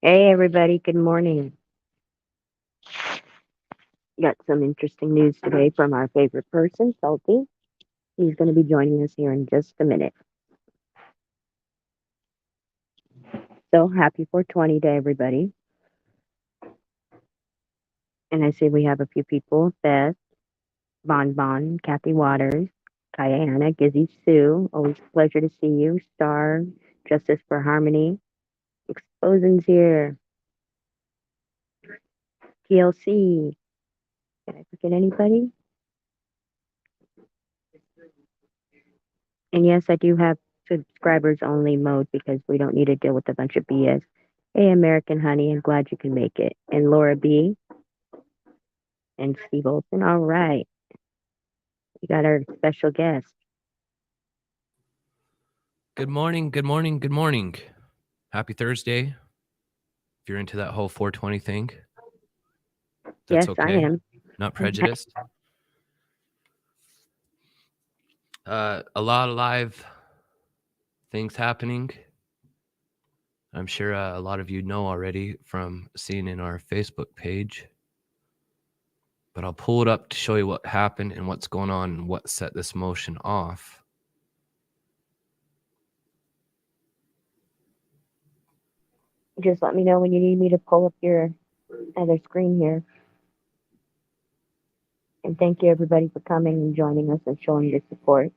Hey, everybody. Good morning. Got some interesting news today from our favorite person, Salty. He's going to be joining us here in just a minute. So happy 420 to everybody. And I see we have a few people: Beth, Bon Bon, Kathy Waters, Kaya Anna, Gizzy Sue. Always a pleasure to see you. Star, Justice for Harmony. Explosion's here. TLC. Did I forget anybody? And yes, I do have subscribers only mode because we don't need to deal with a bunch of BS. Hey, American Honey, I'm glad you can make it. And Laura B. and Steve Olson. All right. We got our special guest. Good morning, good morning, good morning. Happy Thursday. If you're into that whole 420 thing, that's Yes, I okay. am. Not prejudiced. A lot of live things happening. I'm sure a lot of you know already from seeing in our Facebook page. But I'll pull it up to show you what happened and what's going on and what set this motion off. Just let me know when you need me to pull up your other screen here. And thank you, everybody, for coming and joining us and showing your support.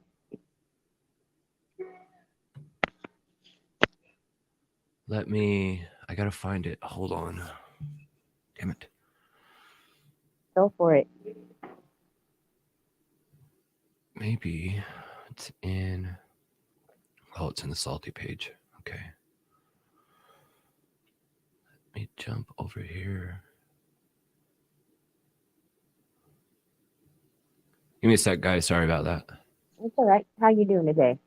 I got to find it. Hold on. Damn it. Go for it. Maybe it's in. Oh, it's in the Salty page. Okay. Let me jump over here. Give me a sec, guys. Sorry about that. It's all right. How you doing today?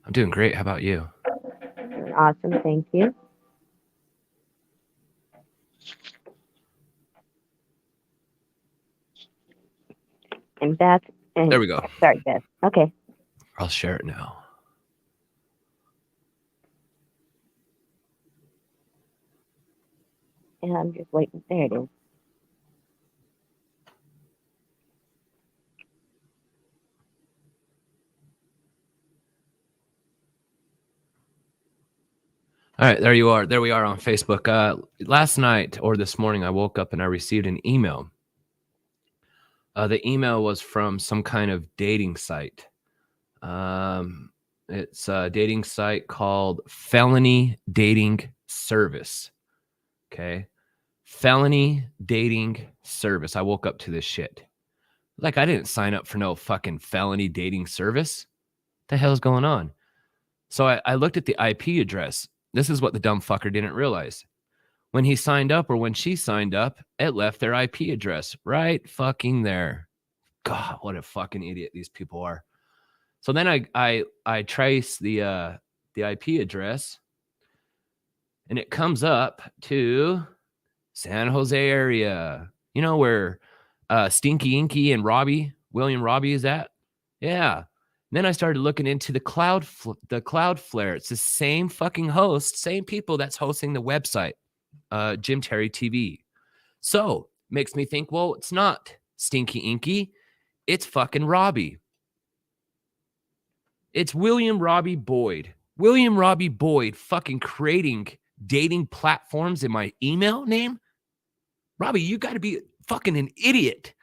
I'm doing great. How about you? Awesome. Thank you. And Beth. And, There we go. sorry, Beth. Okay. I'll share it now. And I'm just waiting. There it is. All right, there you are. There we are on Facebook. Last night or this morning, I woke up and I received an email. The email was from some kind of dating site. It's a dating site called Felony Dating Service. Okay. Felony Dating Service. I woke up to this shit. Like, I didn't sign up for no fucking felony dating service. What the hell's going on? So I looked at the IP address. This is what the dumb fucker didn't realize. When he signed up or when she signed up, it left their IP address right fucking there. God, what a fucking idiot these people are. So then I trace the IP address, and it comes up to San Jose area. You know where Stinky Inky and William Robbie is at? Yeah. Then I started looking into the Cloudflare. It's the same fucking host, same people that's hosting the website, Jim Terry TV. So makes me think, well, it's not Stinky Inky, it's fucking Robbie. It's William Robbie Boyd. William Robbie Boyd fucking creating dating platforms in my email name. Robbie, you got to be fucking an idiot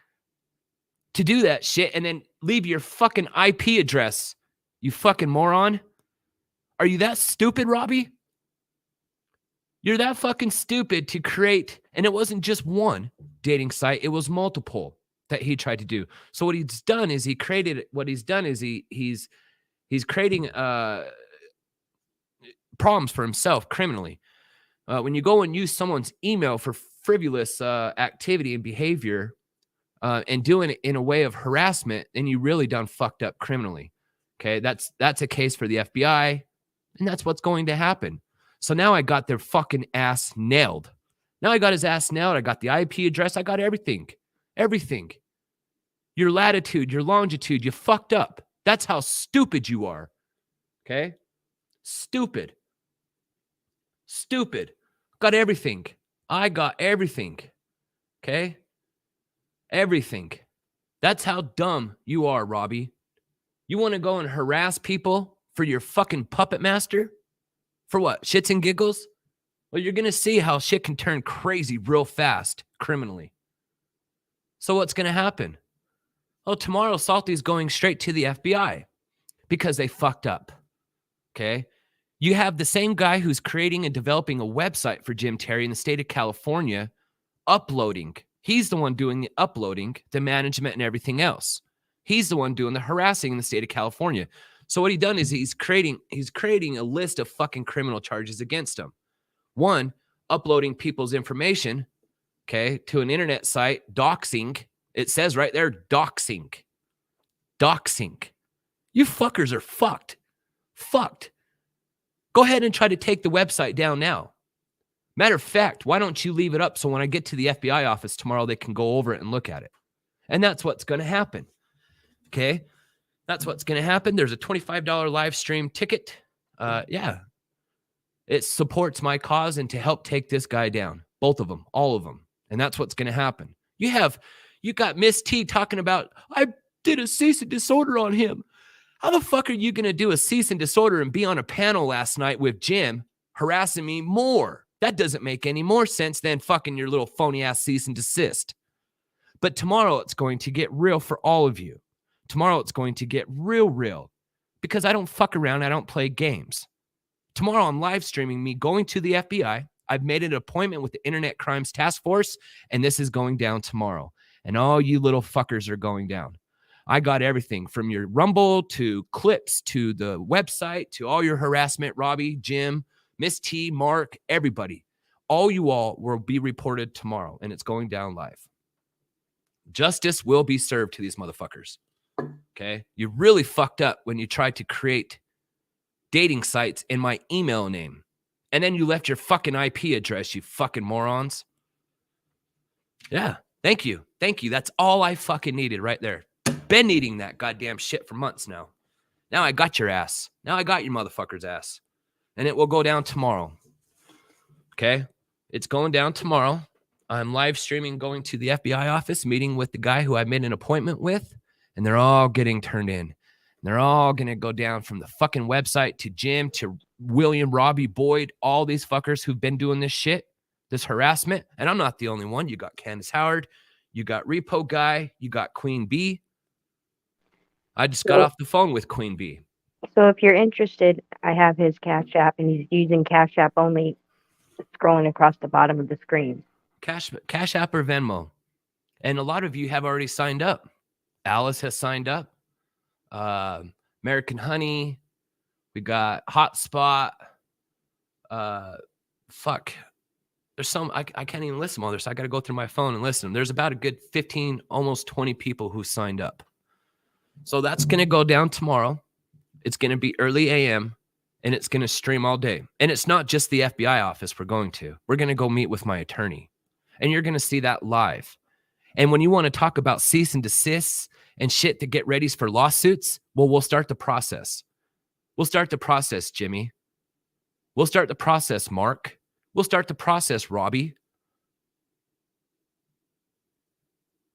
to do that shit and then leave your fucking IP address, you fucking moron. Are you that stupid, Robbie? You're that fucking stupid to create, and it wasn't just one dating site, it was multiple that he tried to do. So what he's done is he's creating problems for himself criminally. When you go and use someone's email for frivolous activity and behavior, and doing it in a way of harassment, then you really done fucked up criminally. Okay, that's a case for the FBI, and that's what's going to happen. So now I got their fucking ass nailed. Now I got his ass nailed. I got the IP address. I got everything. Everything. Your latitude, your longitude, you fucked up. That's how stupid you are. Okay? Stupid. Stupid. Got everything. I got everything. Okay? Everything. That's how dumb you are, Robbie. You want to go and harass people for your fucking puppet master? For what? Shits and giggles? Well, you're going to see how shit can turn crazy real fast criminally. So what's going to happen? Oh, tomorrow Salty's going straight to the FBI because they fucked up. Okay? You have the same guy who's creating and developing a website for Jim Terry in the state of California uploading. He's the one doing the uploading, the management and everything else. He's the one doing the harassing in the state of California. So what he done is he's creating a list of fucking criminal charges against him. One, uploading people's information, okay, to an internet site, doxing. It says right there, doxing. Doxing. You fuckers are fucked. Fucked. Go ahead and try to take the website down now. Matter of fact, why don't you leave it up so when I get to the FBI office tomorrow, they can go over it and look at it. And that's what's going to happen. Okay? That's what's going to happen. There's a $25 live stream ticket. Yeah. It supports my cause and to help take this guy down. Both of them, all of them. And that's what's going to happen. You got Miss T talking about, I did a cease and disorder on him. How the fuck are you going to do a cease and disorder and be on a panel last night with Jim harassing me more? That doesn't make any more sense than fucking your little phony ass cease and desist. But tomorrow it's going to get real for all of you. Tomorrow it's going to get real because I don't fuck around. I don't play games. Tomorrow I'm live streaming me going to the FBI. I've made an appointment with the Internet Crimes Task Force, and this is going down tomorrow. And all you little fuckers are going down. I got everything from your Rumble to clips to the website to all your harassment, Robbie, Jim, Miss T, Mark, everybody. All you all will be reported tomorrow, and it's going down live. Justice will be served to these motherfuckers. Okay? You really fucked up when you tried to create dating sites in my email name. And then you left your fucking IP address, you fucking morons. Yeah. Thank you. Thank you. That's all I fucking needed right there. Been needing that goddamn shit for months now. Now I got your ass. Now I got your motherfucker's ass. And it will go down tomorrow. Okay? It's going down tomorrow. I'm live streaming going to the FBI office, meeting with the guy who I made an appointment with, and they're all getting turned in. And they're all going to go down from the fucking website to Jim to William, Robbie, Boyd, all these fuckers who've been doing this shit, this harassment. And I'm not the only one. You got Candace Howard. You got Repo Guy. You got Queen Bee. I just got off the phone with Queen Bee. So if you're interested, I have his Cash App, and he's using Cash App only, scrolling across the bottom of the screen. Cash App or Venmo. And a lot of you have already signed up. Alice has signed up. American Honey. We got Hotspot. Fuck. There's some, I can't even list them all. So I got to go through my phone and list them. There's about a good 15, almost 20 people who signed up. So that's going to go down tomorrow. It's going to be early AM, and it's going to stream all day. And it's not just the FBI office we're going to. We're going to go meet with my attorney, and you're going to see that live. And when you want to talk about cease and desist and shit to get ready for lawsuits, well, we'll start the process. We'll start the process, Jimmy. We'll start the process, Mark. We'll start the process, Robbie.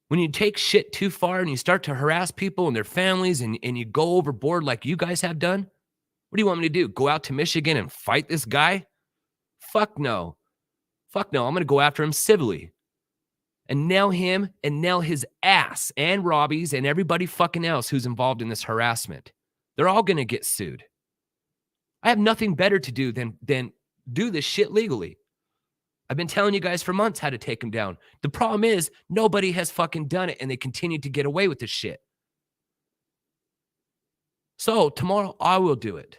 When you take shit too far and you start to harass people and their families and you go overboard like you guys have done, what do you want me to do? Go out to Michigan and fight this guy? Fuck no. Fuck no. I'm going to go after him civilly and nail him and nail his ass and Robbie's and everybody fucking else who's involved in this harassment. They're all going to get sued. I have nothing better to do than do this shit legally. I've been telling you guys for months how to take them down. The problem is nobody has fucking done it, and they continue to get away with this shit. So tomorrow I will do it.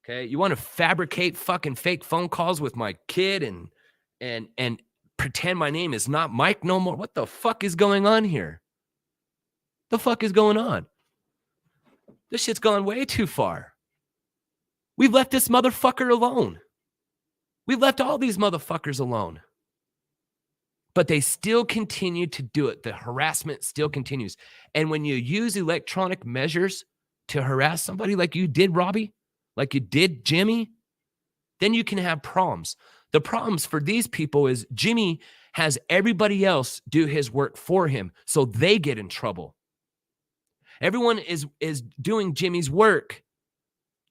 Okay, you want to fabricate fucking fake phone calls with my kid and pretend my name is not Mike no more? What the fuck is going on here? The fuck is going on? This shit's gone way too far. We've left this motherfucker alone. We've left all these motherfuckers alone. But they still continue to do it. The harassment still continues. And when you use electronic measures to harass somebody like you did, Robbie, like you did, Jimmy, Then you can have problems. The problems for these people is Jimmy has everybody else do his work for him, so they get in trouble. Everyone is doing Jimmy's work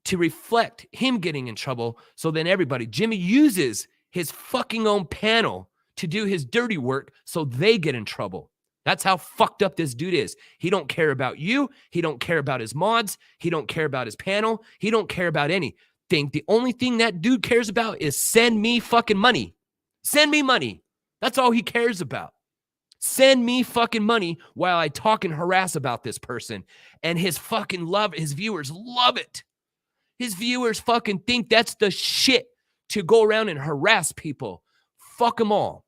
to reflect him getting in trouble. So then Jimmy uses his fucking own panel to do his dirty work so they get in trouble. That's how fucked up this dude is. He don't care about you. He don't care about his mods. He don't care about his panel. He don't care about anything. The only thing that dude cares about is send me fucking money. Send me money. That's all he cares about. Send me fucking money while I talk and harass about this person. And his viewers love it. His viewers fucking think that's the shit to go around and harass people. Fuck them all.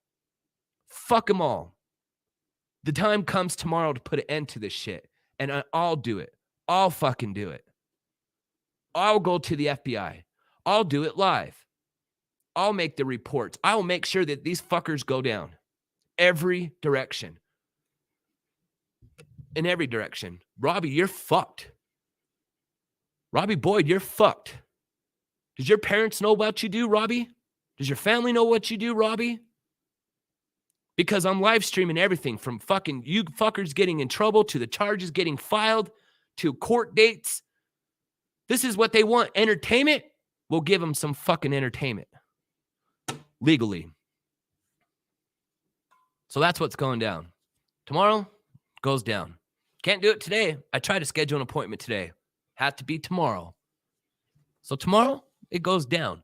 Fuck them all. The time comes tomorrow to put an end to this shit. And I'll do it. I'll fucking do it. I'll go to the FBI. I'll do it live. I'll make the reports. I will make sure that these fuckers go down. Every direction. In every direction. Robbie, you're fucked. Robbie Boyd, you're fucked. Does your parents know what you do, Robbie? Does your family know what you do, Robbie? Because I'm live streaming everything from fucking you fuckers getting in trouble to the charges getting filed to court dates. This is what they want. Entertainment? We'll give them some fucking entertainment. Legally. So that's what's going down. Tomorrow goes down. Can't do it today. I tried to schedule an appointment today. Had to be tomorrow. So tomorrow, it goes down.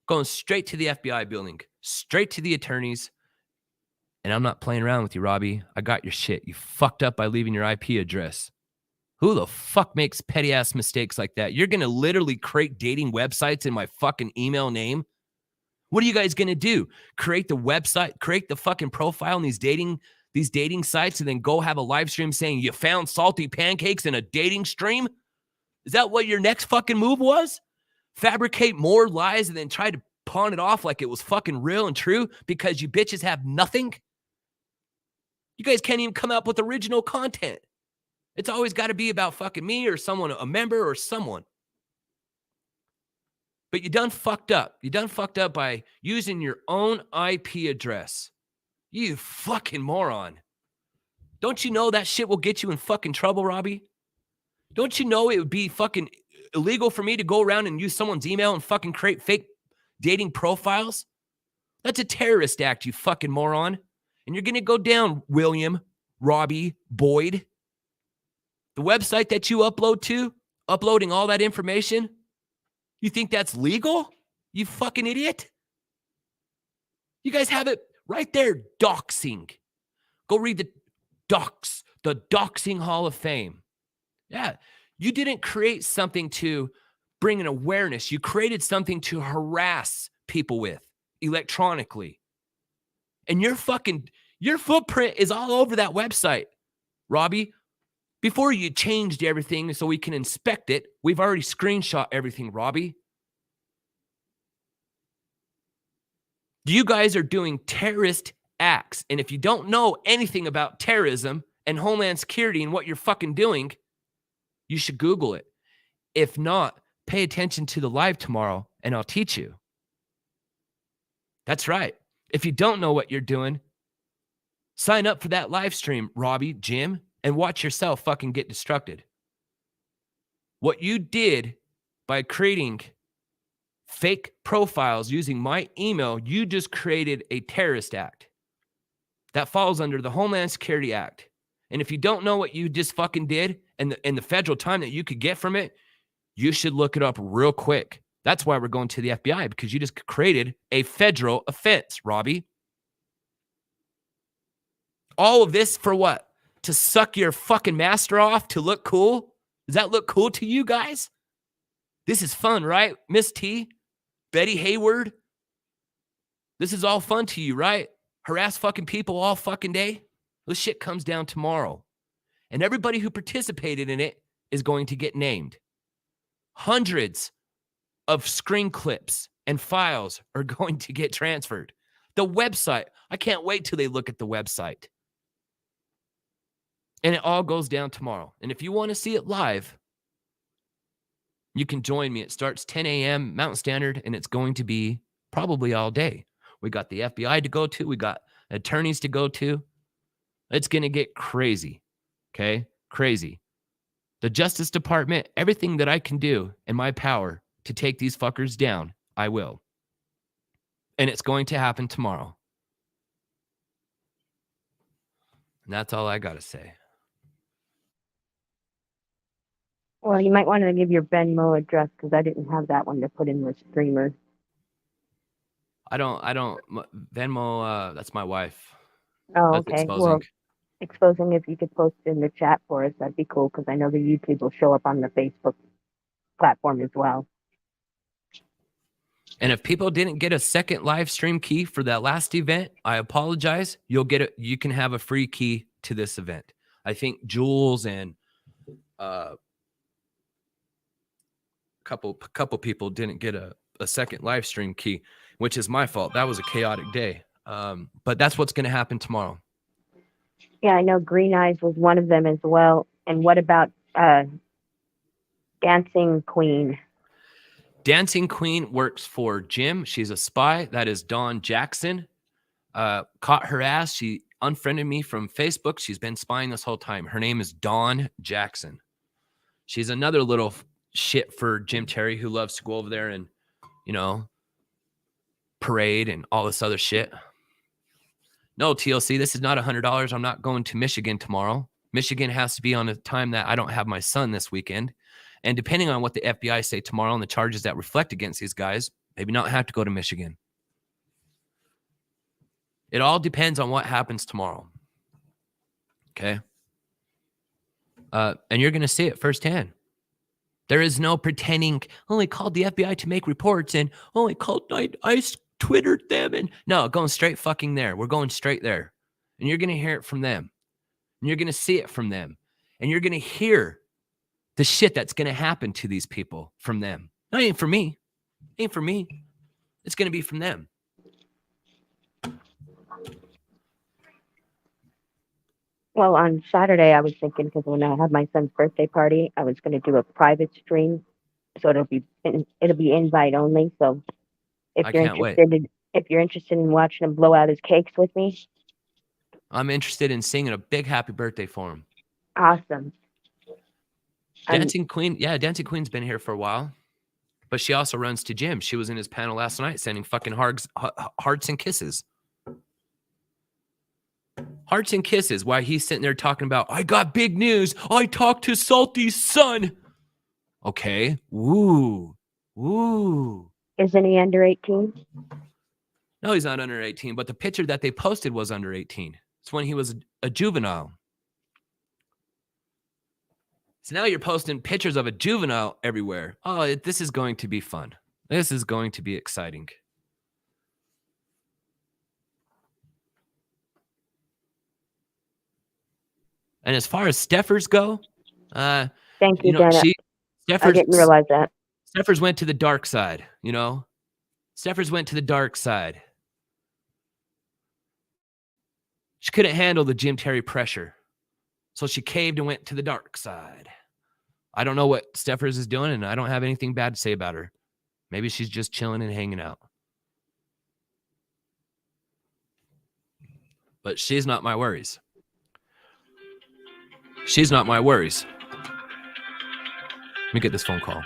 Going straight to the FBI building. Straight to the attorneys. And I'm not playing around with you, Robbie. I got your shit. You fucked up by leaving your IP address. Who the fuck makes petty-ass mistakes like that? You're going to literally create dating websites in my fucking email name? What are you guys going to do? Create the website, create the fucking profile in these dating sites, and then go have a live stream saying you found salty pancakes in a dating stream? Is that what your next fucking move was? Fabricate more lies and then try to pawn it off like it was fucking real and true because you bitches have nothing? You guys can't even come up with original content. It's always got to be about fucking me or someone, a member or someone. But you done fucked up. You done fucked up by using your own IP address. You fucking moron. Don't you know that shit will get you in fucking trouble, Robbie? Don't you know it would be fucking illegal for me to go around and use someone's email and fucking create fake dating profiles? That's a terrorist act, you fucking moron. And you're going to go down, William, Robbie, Boyd. The website that you uploading all that information, you think that's legal? You fucking idiot. You guys have it right there, doxing. Go read the Doxing Hall of Fame. Yeah, you didn't create something to bring an awareness. You created something to harass people with electronically. And your footprint is all over that website, Robbie. Before you changed everything so we can inspect it, we've already screenshot everything, Robbie. You guys are doing terrorist acts. And if you don't know anything about terrorism and Homeland Security and what you're fucking doing, you should Google it. If not, pay attention to the live tomorrow and I'll teach you. That's right. If you don't know what you're doing, sign up for that live stream, Robbie, Jim, and watch yourself fucking get destructed. What you did by creating fake profiles using my email, you just created a terrorist act. That falls under the Homeland Security Act. And if you don't know what you just fucking did and the federal time that you could get from it, you should look it up real quick. That's why we're going to the FBI, because you just created a federal offense, Robbie. All of this for what? To suck your fucking master off to look cool? Does that look cool to you guys? This is fun, right? Miss T, Betty Hayward. This is all fun to you, right? Harass fucking people all fucking day. This shit comes down tomorrow. And everybody who participated in it is going to get named. Hundreds of screen clips and files are going to get transferred. The website, I can't wait till they look at the website. And it all goes down tomorrow. And if you want to see it live, You can join me. It starts 10 a.m. Mountain Standard, and it's going to be probably all day. We got the FBI to go to. We got attorneys to go to. It's going to get crazy. Okay? Crazy. The Justice Department, everything that I can do in my power to take these fuckers down, I will. And it's going to happen tomorrow. And that's all I got to say. Well, you might want to give your Venmo address because I didn't have that one to put in the streamer. I don't Venmo, that's my wife. Oh, That's okay. exposing. Well, exposing, if you could post it in the chat for us, that'd be cool because I know the YouTube will show up on the Facebook platform as well. And if people didn't get a second live stream key for that last event, I apologize. You'll get it. You can have a free key to this event. I think Jules and a couple people didn't get a second live stream key, which is my fault. That was a chaotic day. But that's what's going to happen tomorrow. Yeah, I know Green Eyes was one of them as well. And what about Dancing Queen? Dancing Queen works for Jim. She's a spy. That is Dawn Jackson. Caught her ass. She unfriended me from Facebook. She's been spying this whole time. Her name is Dawn Jackson. She's another little shit for Jim Terry who loves to go over there and, parade and all this other shit. No, TLC, this is not $100. I'm not going to Michigan tomorrow. Michigan has to be on a time that I don't have my son this weekend. And depending on what the FBI say tomorrow and the charges that reflect against these guys, maybe not have to go to Michigan. It all depends on what happens tomorrow. Okay? And you're going to see it firsthand. There is no pretending, I called the FBI to make reports and I Twittered them. And no, going straight fucking there. We're going straight there. And you're going to hear it from them. And you're going to see it from them. And you're going to hear the shit that's going to happen to these people from them. It ain't for me. It ain't for me. It's going to be from them. Well, on Saturday, I was thinking, because when I had my son's birthday party, I was going to do a private stream. So it'll be invite only. So if you're interested in watching him blow out his cakes with me, I'm interested in singing a big happy birthday for him. Awesome. Dancing Queen, yeah, Dancing Queen's been here for a while, but she also runs to Jim. She was in his panel last night sending fucking hearts and kisses. Hearts and kisses while he's sitting there talking about, I got big news. I talked to Salty's son. Okay. Woo. Isn't he under 18? No, he's not under 18, but the picture that they posted was under 18. It's when he was a juvenile. So now you're posting pictures of a juvenile everywhere. Oh, this is going to be fun. This is going to be exciting. And as far as Steffers go, thank you, Dana. I didn't realize that. Steffers went to the dark side, Steffers went to the dark side. She couldn't handle the Jim Terry pressure. So she caved and went to the dark side. I don't know what Steffers is doing, and I don't have anything bad to say about her. Maybe she's just chilling and hanging out. But she's not my worries. She's not my worries. Let me get this phone call.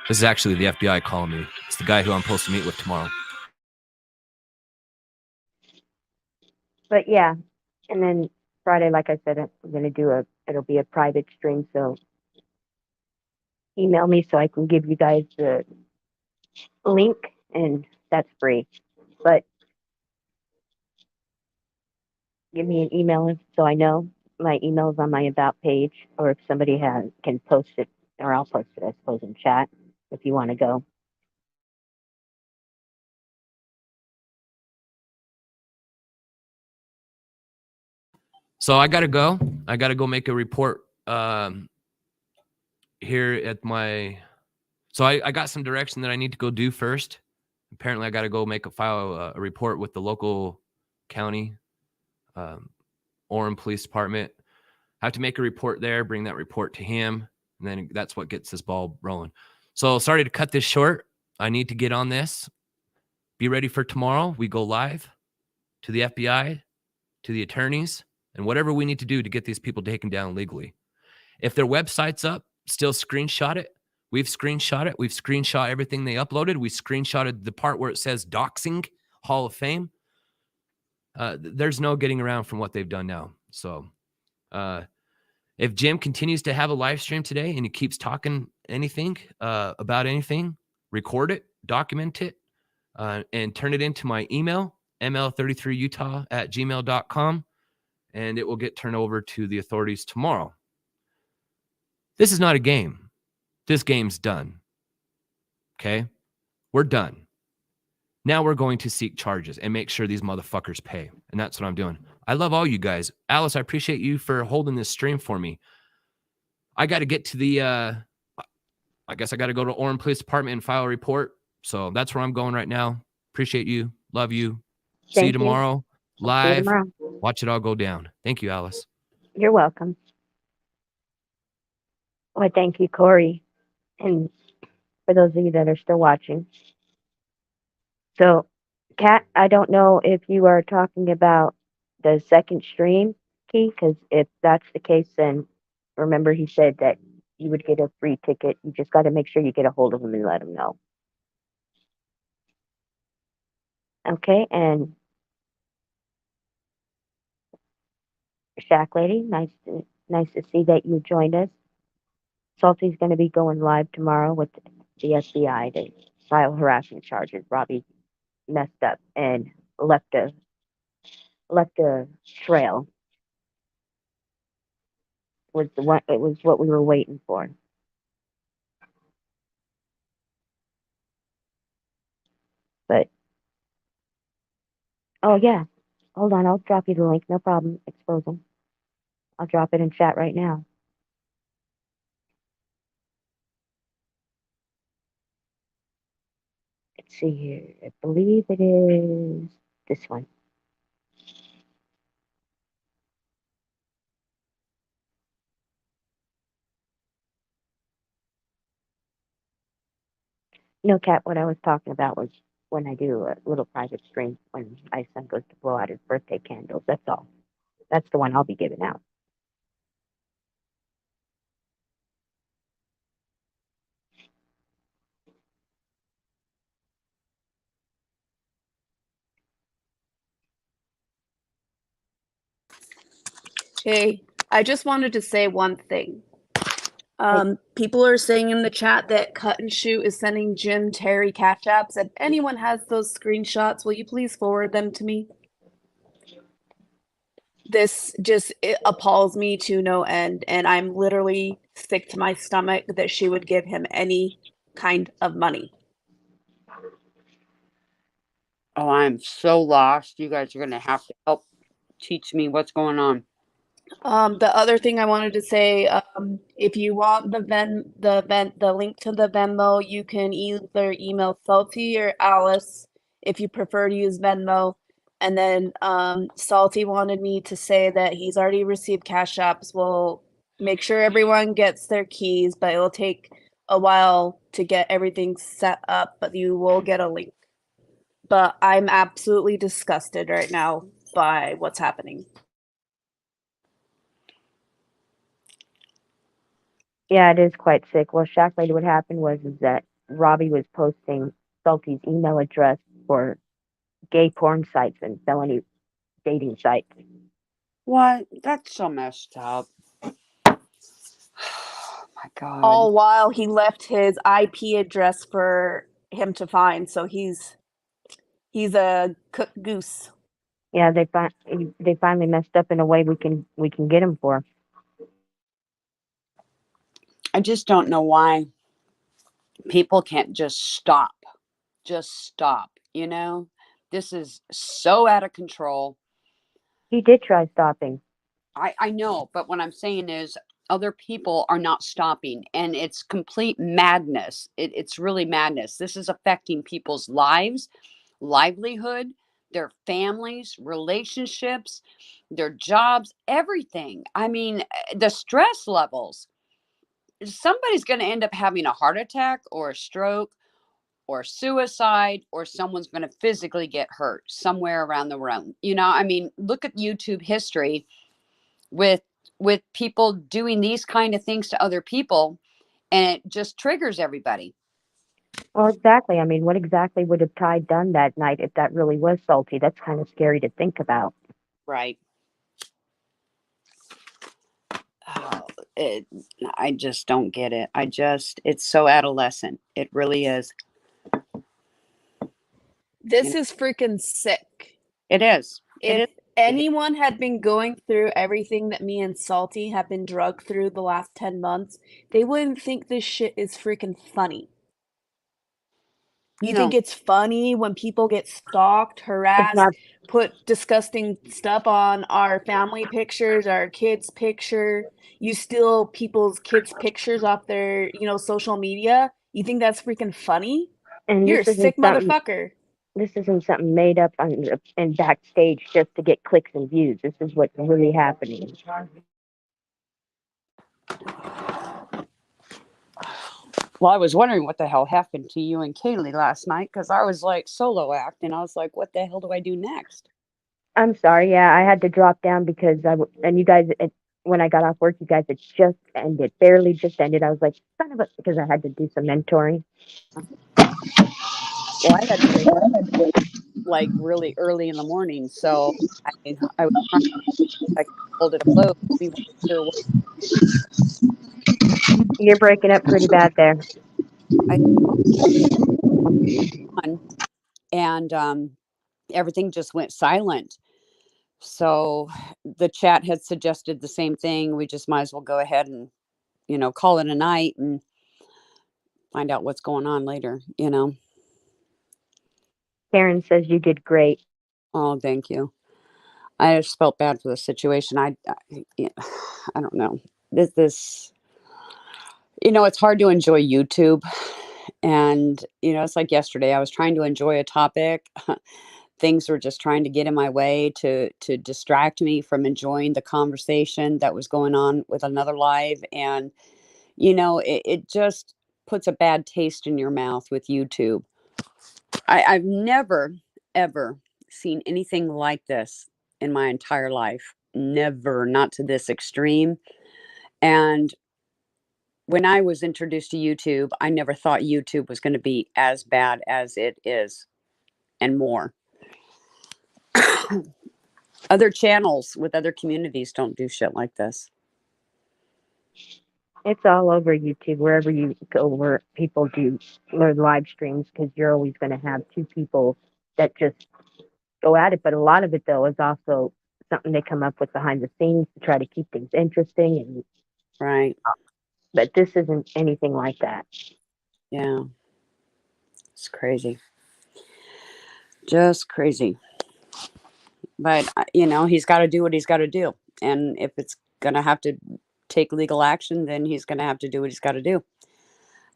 This is actually the FBI calling me. It's the guy who I'm supposed to meet with tomorrow. But yeah, and then Friday, like I said, I'm going to it'll be a private stream, so email me so I can give you guys the link, and that's free. But give me an email so I know. My email is on my About page, or if somebody can post it, or I'll post it, I suppose, in chat if you want to go. So I got to go. I got to go make a report here at my... So I got some direction that I need to go do first. Apparently, I got to go file a report with the local county, Orem Police Department. I have to make a report there, bring that report to him, and then that's what gets this ball rolling. So sorry to cut this short. I need to get on this. Be ready for tomorrow. We go live to the FBI, to the attorneys, and whatever we need to do to get these people taken down legally. If their website's up, still screenshot it. We've screenshot it. We've screenshot everything they uploaded. We screenshotted the part where it says doxing, Hall of Fame. There's no getting around from what they've done now. So if Jim continues to have a live stream today and he keeps talking anything about anything, record it, document it, and turn it into my email, ml33utah@gmail.com, and it will get turned over to the authorities tomorrow. This is not a game. This game's done. Okay? We're done. Now we're going to seek charges and make sure these motherfuckers pay. And that's what I'm doing. I love all you guys. Alice, I appreciate you for holding this stream for me. I got to get to the, I guess I got to go to Orem Police Department and file a report. So that's where I'm going right now. Appreciate you. Love you. See you tomorrow. Live. Watch it all go down. Thank you, Alice. You're welcome. Well, thank you, Corey. And for those of you that are still watching. So, Kat, I don't know if you are talking about the second stream, Key, because if that's the case, then remember he said that you would get a free ticket. You just got to make sure you get a hold of him and let him know. Okay, and Shack Lady, nice to see that you joined us. Salty's going to be going live tomorrow with the FBI to file harassment charges. Robbie messed up and left a trail. It was what we were waiting for. But oh yeah, hold on, I'll drop you the link. No problem. Expose them. I'll drop it in chat right now. Let's see here. I believe it is this one. No, Kat, what I was talking about was when I do a little private stream when my son goes to blow out his birthday candles. That's all. That's the one I'll be giving out. Hey, I just wanted to say one thing. People are saying in the chat that Cut and Shoot is sending Jim Terry cash apps. If anyone has those screenshots, will you please forward them to me? This just it appalls me to no end, and I'm literally sick to my stomach that she would give him any kind of money. Oh, I'm so lost. You guys are going to have to help teach me what's going on. The other thing I wanted to say, if you want the link to the Venmo, you can either email Salty or Alice if you prefer to use Venmo. And then Salty wanted me to say that he's already received cash apps. We'll make sure everyone gets their keys, but it'll take a while to get everything set up, but you will get a link. But I'm absolutely disgusted right now by what's happening. Yeah, it is quite sick. Well, Shack Lady, what happened was that Robbie was posting Salty's email address for gay porn sites and felony dating sites. What? That's so messed up. Oh my God. All while he left his IP address for him to find, so he's a cooked goose. Yeah, they finally messed up in a way we can get him for. I just don't know why people can't just stop. Just stop, you know? This is so out of control. He did try stopping. I know, but what I'm saying is other people are not stopping, and it's complete madness. It's really madness. This is affecting people's lives, livelihood, their families, relationships, their jobs, everything. I mean, the stress levels. somebody's going to end up having a heart attack or a stroke or suicide, or someone's going to physically get hurt somewhere around the room. You know, I mean, look at YouTube history with people doing these kind of things to other people, and it just triggers everybody. Well, exactly. I mean, what exactly would have Ty done that night if that really was salty? That's kind of scary to think about. Right. Oh, I just don't get it. It's so adolescent. It really is. This is freaking sick. It is. If anyone had been going through everything that me and Salty have been drugged through the last 10 months, they wouldn't think this shit is freaking funny. You No. think it's funny when people get stalked, It's harassed, not. put disgusting stuff on our family pictures, our kids' picture? You steal people's kids' pictures off their, social media? You think that's freaking funny? And You're a this isn't sick something. motherfucker. This isn't something made up and backstage just to get clicks and views. This is what's really happening. Well, I was wondering what the hell happened to you and Kaylee last night, because I was like solo act, and I was like, what the hell do I do next? I'm sorry. Yeah, I had to drop down because and you guys, when I got off work, you guys had just ended, barely just ended. I was like, son of a, because I had to do some mentoring. Well, I had to wake up like really early in the morning, so I was trying to hold it afloat. We weren't sure what You're breaking up pretty bad there. I on, and everything just went silent. So the chat had suggested the same thing. We just might as well go ahead and, call it a night and find out what's going on later, Karen says you did great. Oh, thank you. I just felt bad for the situation. Yeah, I don't know. This, it's hard to enjoy YouTube. And, it's like yesterday, I was trying to enjoy a topic. Things were just trying to get in my way to distract me from enjoying the conversation that was going on with another live. And, it just puts a bad taste in your mouth with YouTube. I've never, ever seen anything like this in my entire life. Never, not to this extreme. And when I was introduced to YouTube, I never thought YouTube was going to be as bad as it is and more. Other channels with other communities don't do shit like this. It's all over YouTube, wherever you go, where people do their live streams, because you're always going to have two people that just go at it. But a lot of it, though, is also something they come up with behind the scenes to try to keep things interesting. And Right. but this isn't anything like that. Yeah. It's crazy. Just crazy. But, he's got to do what he's got to do. And if it's going to have to take legal action, then he's going to have to do what he's got to do.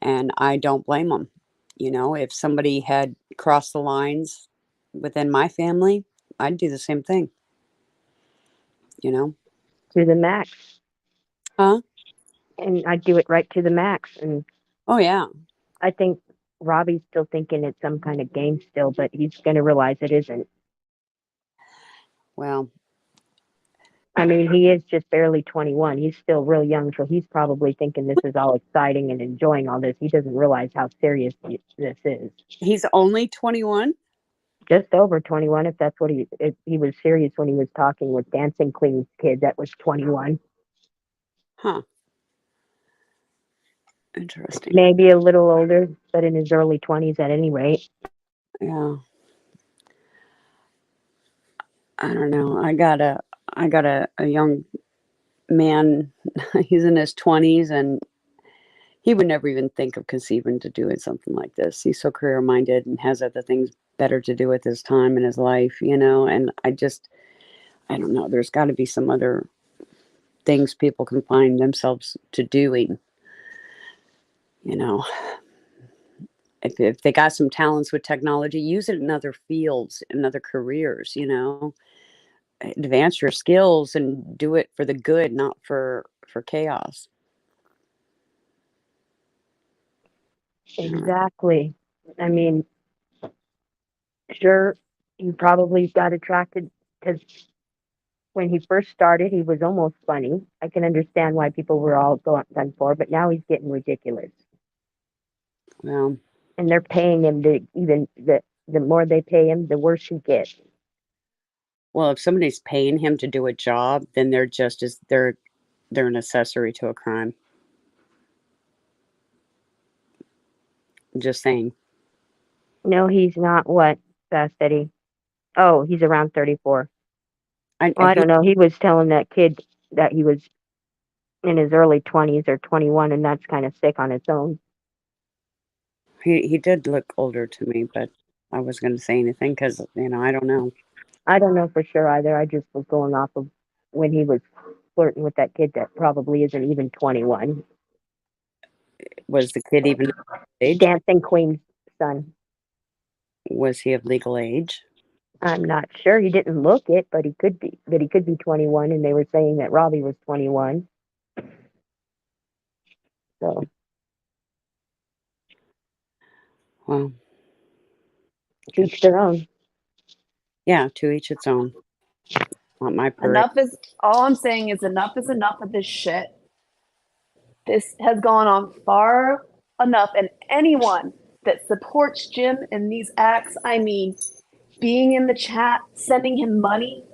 And I don't blame him. If somebody had crossed the lines within my family, I'd do the same thing. To the max. Huh? And I'd do it right to the max. And oh yeah, I think Robbie's still thinking it's some kind of game still, but he's going to realize it isn't. Well, I mean, he is just barely 21. He's still real young, so he's probably thinking this is all exciting and enjoying all this. He doesn't realize how serious this is. He's only 21? Just over 21, if that's what if he was serious when he was talking with Dancing Queen's kid that was 21. Huh. Interesting. Maybe a little older, but in his early 20s at any rate. Yeah. I don't know. I got a young man. He's in his 20s, and he would never even think of conceiving to doing something like this. He's so career minded and has other things better to do with his time and his life, and I don't know. There's got to be some other things people can find themselves to doing, if they got some talents with technology, use it in other fields, in other careers, advance your skills and do it for the good, not for chaos. Exactly. I mean, sure, he probably got attracted because when he first started, he was almost funny. I can understand why people were all done for, but now he's getting ridiculous. Well, And they're paying him to even the more they pay him, the worse he gets. well, if somebody's paying him to do a job, then they're just as they're an accessory to a crime. Just saying. No, he's not what, Fast Eddie? Oh, he's around 34. Well, I don't know. He was telling that kid that he was in his early 20s or 21, and that's kind of sick on its own. He did look older to me, but I wasn't going to say anything because, I don't know. I don't know for sure either. I just was going off of when he was flirting with that kid that probably isn't even 21. Was the kid even of age? Dancing Queen's son. Was he of legal age? I'm not sure. He didn't look it, but he could be. But he could be 21, and they were saying that Robbie was 21. So, Well, each their own. yeah, to each its own. Not my parade. Enough is all I'm saying is enough of this shit. This has gone on far enough, and anyone that supports Jim in these acts, I mean, being in the chat, sending him money,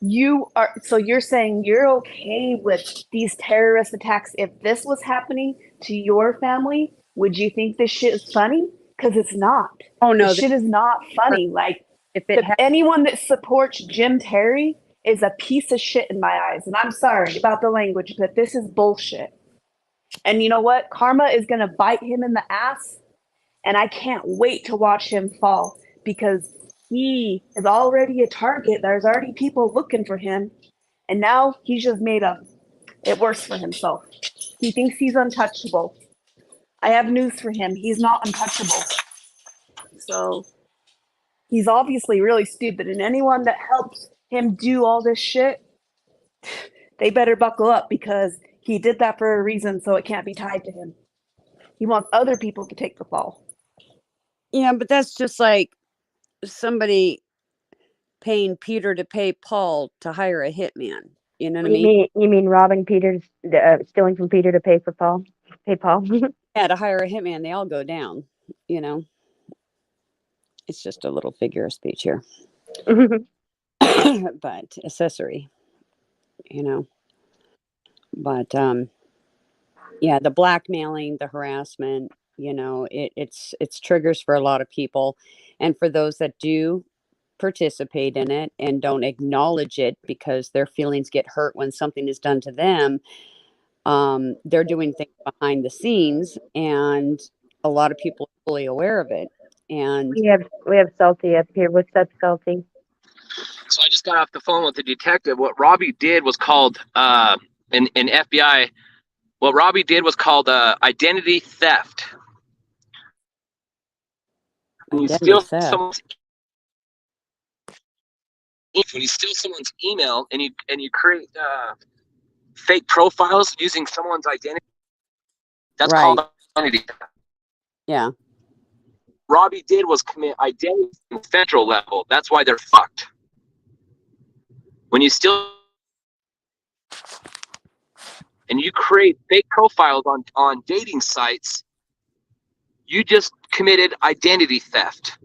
you're saying you're okay with these terrorist attacks. If this was happening to your family, would you think this shit is funny? Because it's not. Oh no, this shit is not funny. Like, if it had, anyone that supports Jim Terry is a piece of shit in my eyes. And I'm sorry about the language, but this is bullshit. And you know what? Karma is going to bite him in the ass. And I can't wait to watch him fall because he is already a target. There's already people looking for him. And now he's just made it worse for himself. He thinks he's untouchable. I have news for him. He's not untouchable. So he's obviously really stupid. And anyone that helps him do all this shit, they better buckle up because he did that for a reason, so it can't be tied to him. He wants other people to take the fall. yeah, but that's just like somebody paying Peter to pay Paul to hire a hitman. You know what I mean? You mean robbing Peter's, stealing from Peter to pay for Paul? Pay Paul? Yeah, to hire a hitman, they all go down. It's just a little figure of speech here. But accessory, But yeah, the blackmailing, the harassment, it's triggers for a lot of people. And for those that do participate in it and don't acknowledge it because their feelings get hurt when something is done to them, they're doing things behind the scenes, and a lot of people are fully aware of it. And we have Salty up here. What's up, Salty? So I just got off the phone with the detective. What Robbie did was called in FBI. What Robbie did was called identity theft. When you steal someone's email and you create fake profiles using someone's identity, that's right. called identity theft. Yeah. Robbie did was commit identity on the federal level. That's why they're fucked. When you steal and you create fake profiles on dating sites, you just committed identity theft.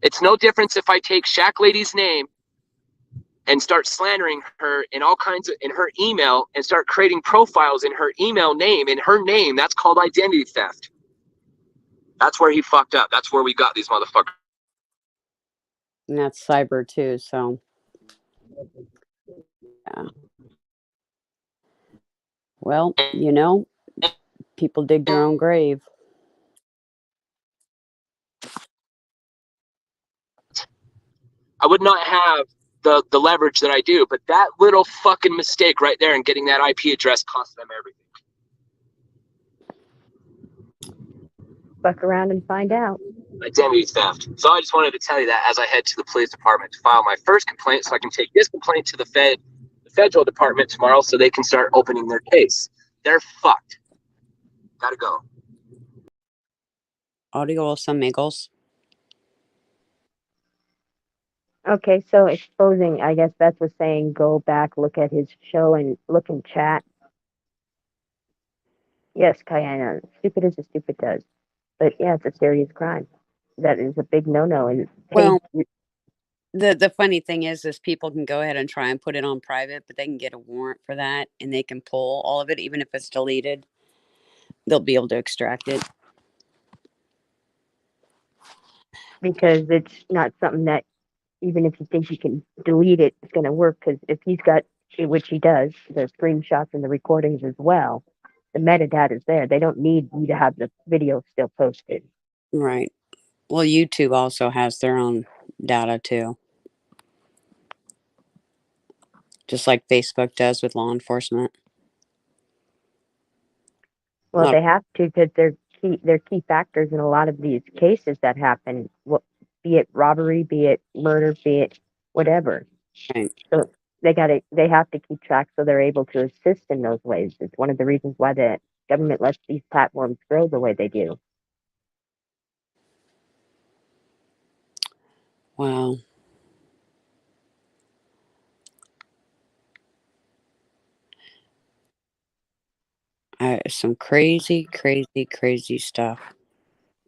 It's no difference if I take Shack Lady's name and start slandering her in all kinds of in her email and start creating profiles in her email name, in her name. That's called identity theft. That's where he fucked up. That's where we got these motherfuckers. And that's cyber too, so yeah. Well, people dig their own grave. I would not have the leverage that I do, but that little fucking mistake right there in getting that IP address cost them everything. Fuck around and find out. Identity theft. So I just wanted to tell you that as I head to the police department to file my first complaint, so I can take this complaint to the federal department tomorrow, so they can start opening their case. They're fucked. Gotta go. Adios, amigos. Okay, so exposing, I guess Beth was saying go back, look at his show and look in chat. Yes, Kayana, stupid as a stupid does. But yeah, it's a serious crime. That is a big no-no. And hey, Well, the funny thing is people can go ahead and try and put it on private, but they can get a warrant for that, and they can pull all of it, even if it's deleted. They'll be able to extract it. because it's not something that even if you think you can delete it, it's going to work. Because if he's got, which he does, the screenshots and the recordings as well, the metadata is there. They don't need you to have the video still posted. Right. Well, YouTube also has their own data too, just like Facebook does with law enforcement. Well, Lot- they have to because they're key factors in a lot of these cases that happen. Be it robbery, be it murder, be it whatever. Right. So they have to keep track so they're able to assist in those ways. It's one of the reasons why the government lets these platforms grow the way they do. Wow. Some crazy, crazy, crazy stuff.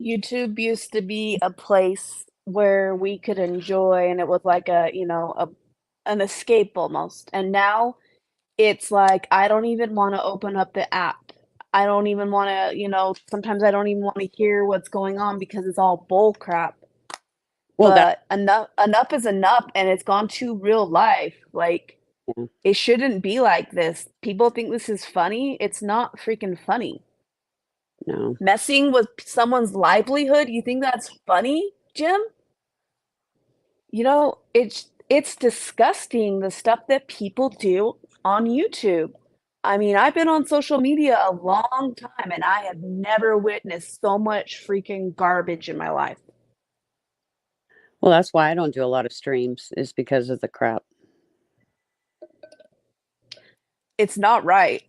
YouTube used to be a place where we could enjoy, and it was like an escape almost. And now it's like I don't even want to open up the app. I don't even want to, sometimes I don't even want to hear what's going on because it's all bull crap. Well, that But enough is enough, and it's gone to real life. Like Yeah. it shouldn't be like this. People think this is funny. It's not freaking funny. no. Messing with someone's livelihood, you think that's funny, Jim? It's disgusting the stuff that people do on YouTube. I mean, I've been on social media a long time and I have never witnessed so much freaking garbage in my life. Well, that's why I don't do a lot of streams, is because of the crap. It's not right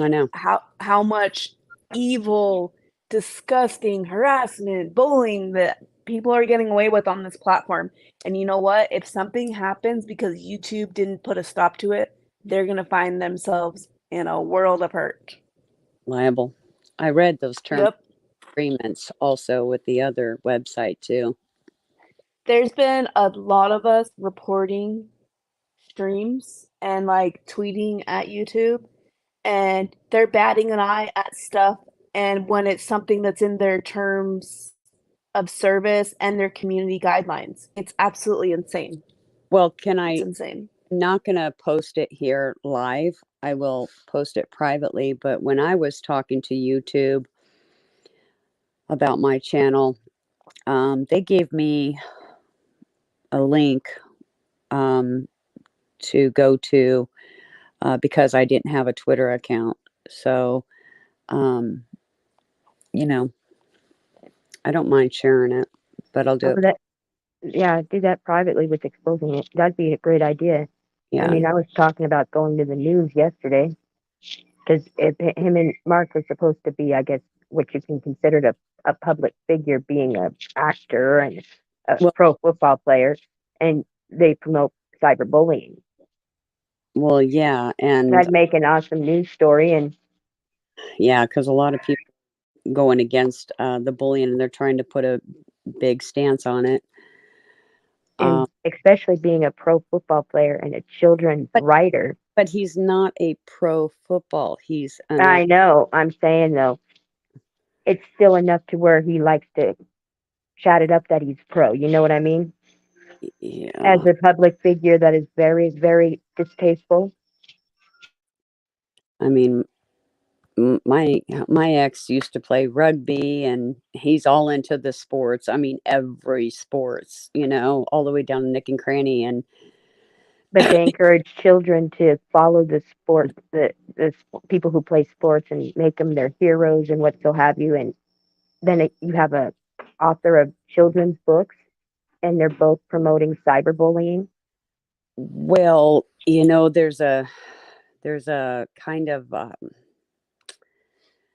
I know. how much evil, disgusting harassment, bullying that people are getting away with on this platform. And you know what? If something happens because YouTube didn't put a stop to it, they're going to find themselves in a world of hurt. Liable. I read those terms Yep. agreements also with the other website too. There's been a lot of us reporting streams and like tweeting at YouTube, and they're batting an eye at stuff. And when it's something that's in their terms of service and their community guidelines, it's absolutely insane. Well, It's insane. not going to post it here live. I will post it privately. But when I was talking to YouTube about my channel, they gave me a link to go to because I didn't have a Twitter account. So, um, you know, I don't mind sharing it, but I'll do Oh, it. but do that privately with exposing it. That'd be a great idea. Yeah. I mean, I was talking about going to the news yesterday because him and Mark are supposed to be, I guess, what you can consider a public figure, being a actor and a Well, pro football player, and they promote cyberbullying. well, yeah. And That'd make an awesome news story. And yeah, because a lot of people going against the bullying and they're trying to put a big stance on it. Especially being a pro football player and a children's But writer. but he's not a pro football. He's an I know. I'm saying though, it's still enough to where he likes to chat it up that he's pro. You know what I mean? As yeah. a public figure, that is very, very distasteful. I mean, my ex used to play rugby, and he's all into the sports. I mean, every sports, all the way down to Nick and Cranny. And But they encourage children to follow the sport, people who play sports, and make them their heroes and what so have you. And then you have a author of children's books, and they're both promoting cyberbullying. well, there's a kind of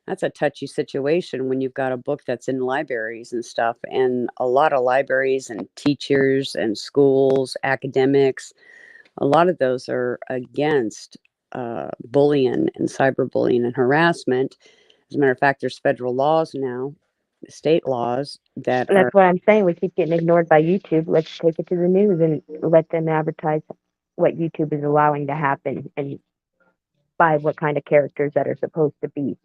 that's a touchy situation when you've got a book that's in libraries and stuff, and a lot of libraries and teachers and schools, academics, a lot of those are against bullying and cyberbullying and harassment. As a matter of fact, there's federal laws now, state laws that And are, that's what I'm saying. We keep getting ignored by YouTube. Let's take it to the news and let them advertise what YouTube is allowing to happen and by what kind of characters that are supposed to be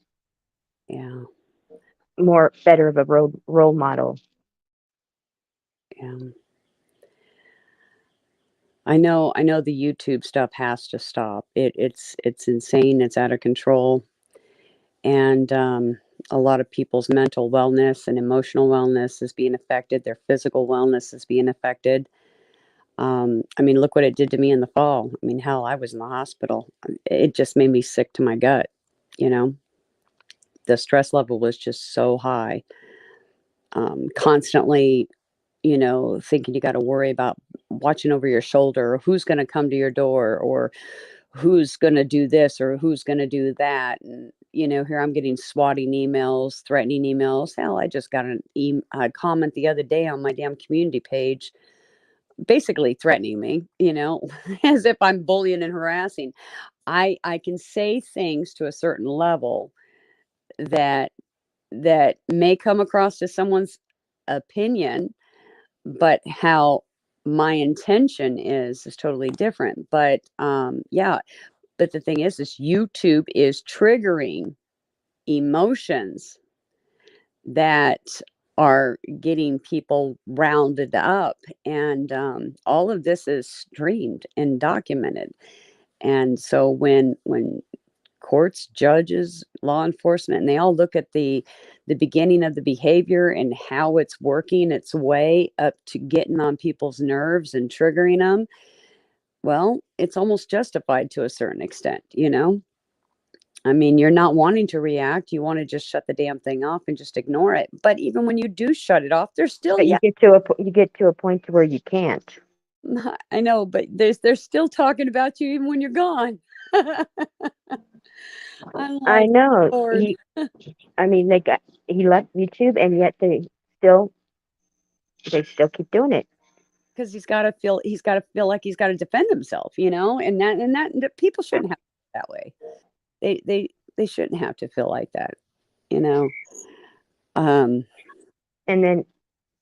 yeah, more better of a role model. yeah. I know the YouTube stuff has to stop. It's insane. It's out of control. And a lot of people's mental wellness and emotional wellness is being affected. Their physical wellness is being affected. I mean, look what it did to me in the fall. I mean, hell, I was in the hospital. It just made me sick to my gut. You know, the stress level was just so high. Constantly, you know, thinking you got to worry about watching over your shoulder, or who's going to come to your door, or who's going to do this, or who's going to do that. And, you know, here I'm getting swatting emails, threatening emails. Hell, I just got a comment the other day on my damn community page, basically threatening me, you know, as if I'm bullying and harassing. I can say things to a certain level that may come across as someone's opinion, but how my intention is totally different. But yeah, but the thing is YouTube is triggering emotions that are getting people rounded up, and all of this is streamed and documented. And so when courts, judges, law enforcement, and they all look at the beginning of the behavior and how it's working its way up to getting on people's nerves and triggering them, well, it's almost justified to a certain extent, you know? I mean, you're not wanting to react. You want to just shut the damn thing off and just ignore it. But even when you do shut it off, there's still, But yeah, you get to a point to where you can't. I know, but they're still talking about you even when you're gone. I'm I like, know. Lord, I mean, he left YouTube, and yet they still keep doing it. because he's got to feel like he's got to defend himself, you know, and that people shouldn't have to feel that way. They shouldn't have to feel like that, you know. Um, And then,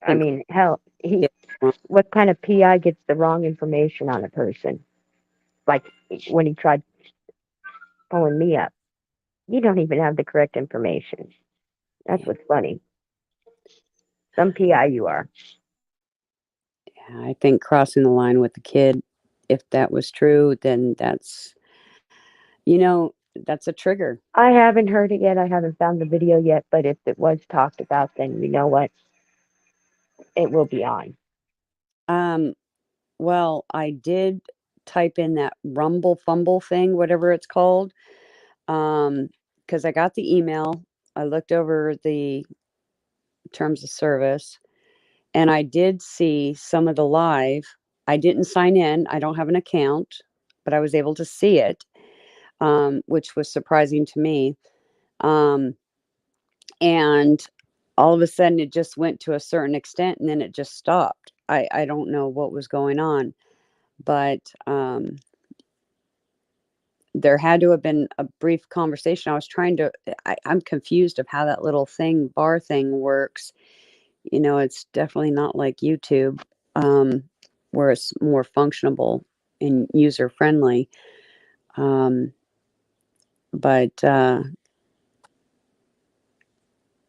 I think mean, hell, it's wrong. what kind of PI gets the wrong information on a person? Like when he tried pulling me up, you don't even have the correct information. That's Yeah. what's funny. Some PI you are. Yeah, I think crossing the line with the kid, if that was true, then that's, you know, that's a trigger. I haven't heard it yet. I haven't found the video yet. But if it was talked about, then you know what? It will be on. Um, well, I did type in that Rumble Fumble thing, whatever it's called, because I got the email. I looked over the terms of service, and I did see some of the live. I didn't sign in. I don't have an account, but I was able to see it, which was surprising to me. Um, and all of a sudden, it just went to a certain extent, and then it just stopped. I don't know what was going on, but there had to have been a brief conversation. I was trying to, I'm confused of how that little thing, bar thing works. You know, it's definitely not like YouTube, where it's more functionable and user friendly. But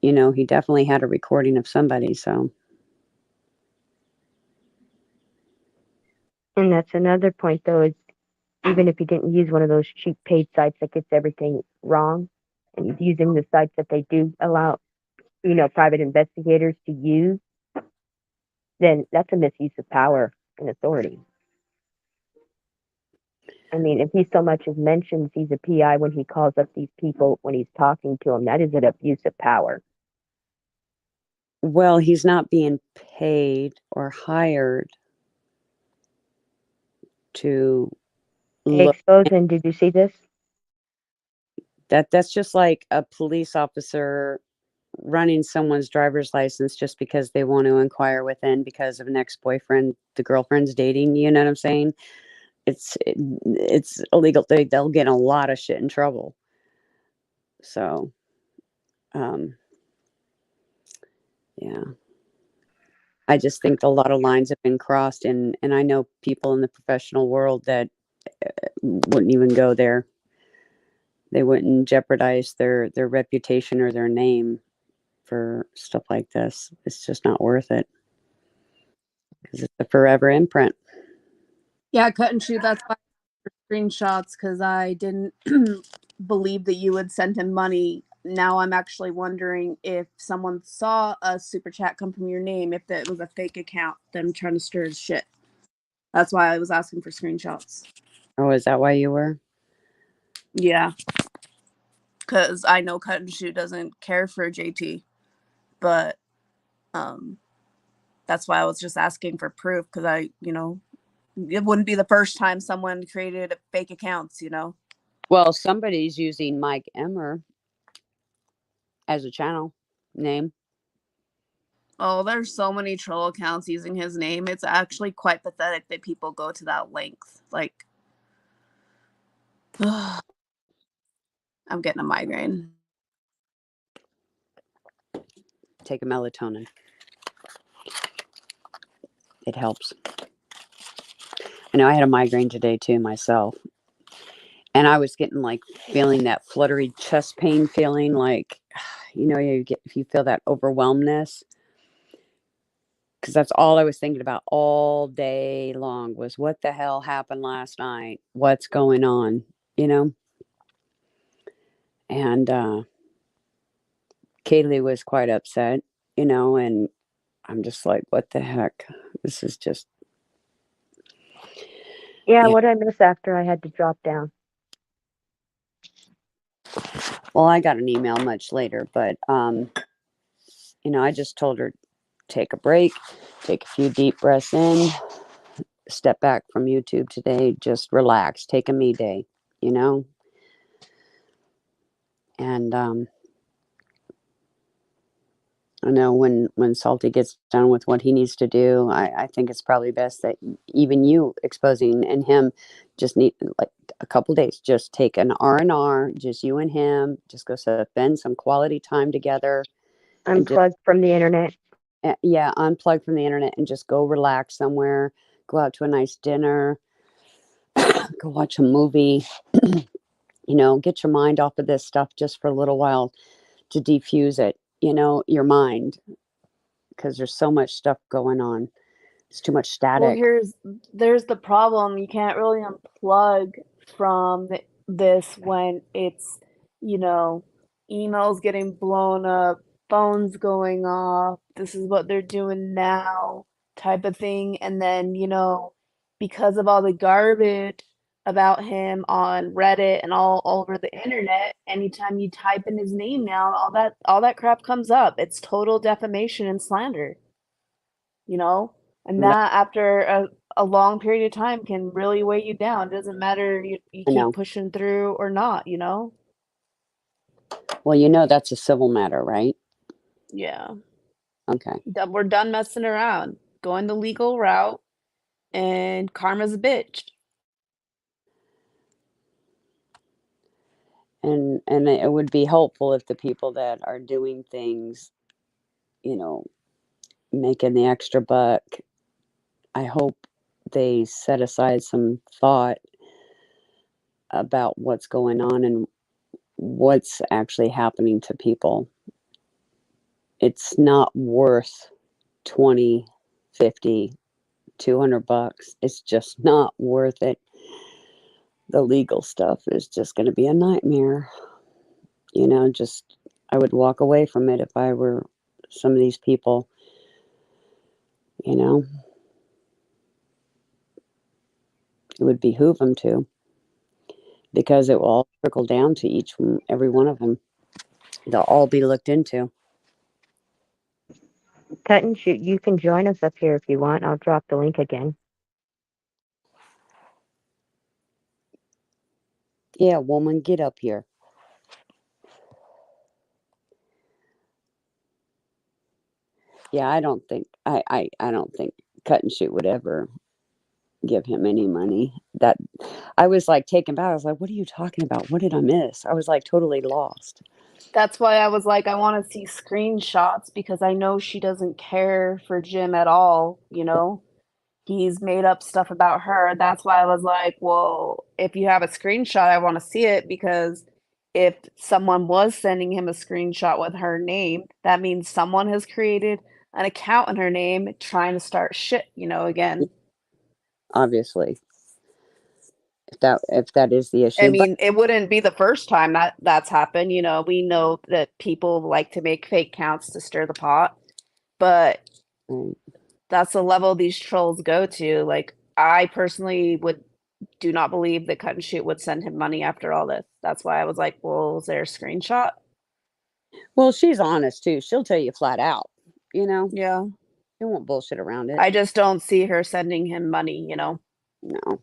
you know, he definitely had a recording of somebody. So And that's another point, though, is even if you didn't use one of those cheap paid sites that gets everything wrong, and you're using the sites that they do allow, private investigators to use, then that's a misuse of power and authority. I mean, if he so much as mentions he's a PI when he calls up these people when he's talking to them, that is an abuse of power. well, he's not being paid or hired to Hey, look. Exposed, and did you see this? That's just like a police officer running someone's driver's license just because they want to inquire within because of an ex-boyfriend the girlfriend's dating. You know what I'm saying? It's illegal. They'll get in a lot of shit in trouble. So, um, yeah, I just think a lot of lines have been crossed, and I know people in the professional world that wouldn't even go there. They wouldn't jeopardize their reputation or their name for stuff like this. It's just not worth it because it's a forever imprint. Yeah, cut and shoot. That's why screenshots, because I didn't believe that you would send him money. Now I'm actually wondering if someone saw a super chat come from your name, if that was a fake account, them trying to stir his shit. That's why I was asking for screenshots. Oh, is that why you were? Yeah, because I know cut and shoot doesn't care for JT, but that's why I was just asking for proof, because it wouldn't be the first time someone created fake accounts, Well, somebody's using Mike Emmer as a channel name. Oh, there's so many troll accounts using his name. It's actually quite pathetic that people go to that length. Like, I'm getting a migraine. Take a melatonin. It helps. I know I had a migraine today too myself. And I was getting feeling that fluttery chest pain feeling, if you feel that overwhelmness. Because that's all I was thinking about all day long was what the hell happened last night? What's going on? And Kaylee was quite upset, and I'm just like, what the heck? This is just. Yeah, Yeah. what I miss after I had to drop down. Well, I got an email much later, but I just told her, take a break, take a few deep breaths in, step back from YouTube today, just relax, take a me day, and I know when Salty gets done with what he needs to do, I think it's probably best that even you exposing and him just need like a couple days, just take an R&R, just you and him, just go spend some quality time together. Unplugged from the internet. Yeah, unplug from the internet and just go relax somewhere, go out to a nice dinner, go watch a movie, get your mind off of this stuff just for a little while to defuse it, your mind, because there's so much stuff going on. It's too much static. Well, there's the problem. You can't really unplug from this when it's, emails getting blown up, phones going off. This is what they're doing now, type of thing. And then, because of all the garbage about him on Reddit and all over the internet, anytime you type in his name now, all that crap comes up. It's total defamation and slander. And that after a long period of time can really weigh you down. It doesn't matter you I know. keep pushing through or not, Well, that's a civil matter, right? Yeah. Okay. We're done messing around. Going the legal route, and karma's a bitch. And it would be helpful if the people that are doing things, making the extra buck, I hope they set aside some thought about what's going on and what's actually happening to people. It's not worth 20, 50, $200. It's just not worth it. The legal stuff is just going to be a nightmare. I would walk away from it if I were some of these people, It would behoove them to, because it will all trickle down to every one of them. They'll all be looked into. Cut and shoot. You can join us up here if you want. I'll drop the link again. Yeah, woman, get up here. Yeah, I don't think I don't think Cut and Shoot would ever give him any money. That I was like taken back. I was like, "What are you talking about? What did I miss?" I was like totally lost. That's why I was like, I want to see screenshots because I know she doesn't care for Jim at all, you know? He's made up stuff about her. That's why I was like, well, if you have a screenshot, I want to see it because if someone was sending him a screenshot with her name, that means someone has created an account in her name trying to start shit, you know, again. Obviously, if that is the I issue, but mean, it wouldn't be the first time that that's happened, you know. We know that people like to make fake counts to stir the pot, but right, that's the level these trolls go to. Like, I personally would do not believe that Cut and Shoot would send him money after all this. That's why I was like, well, is there a screenshot? well, she's honest too. She'll tell you flat out. You know, Yeah. she won't bullshit around it. I just don't see her sending him money, you know. No,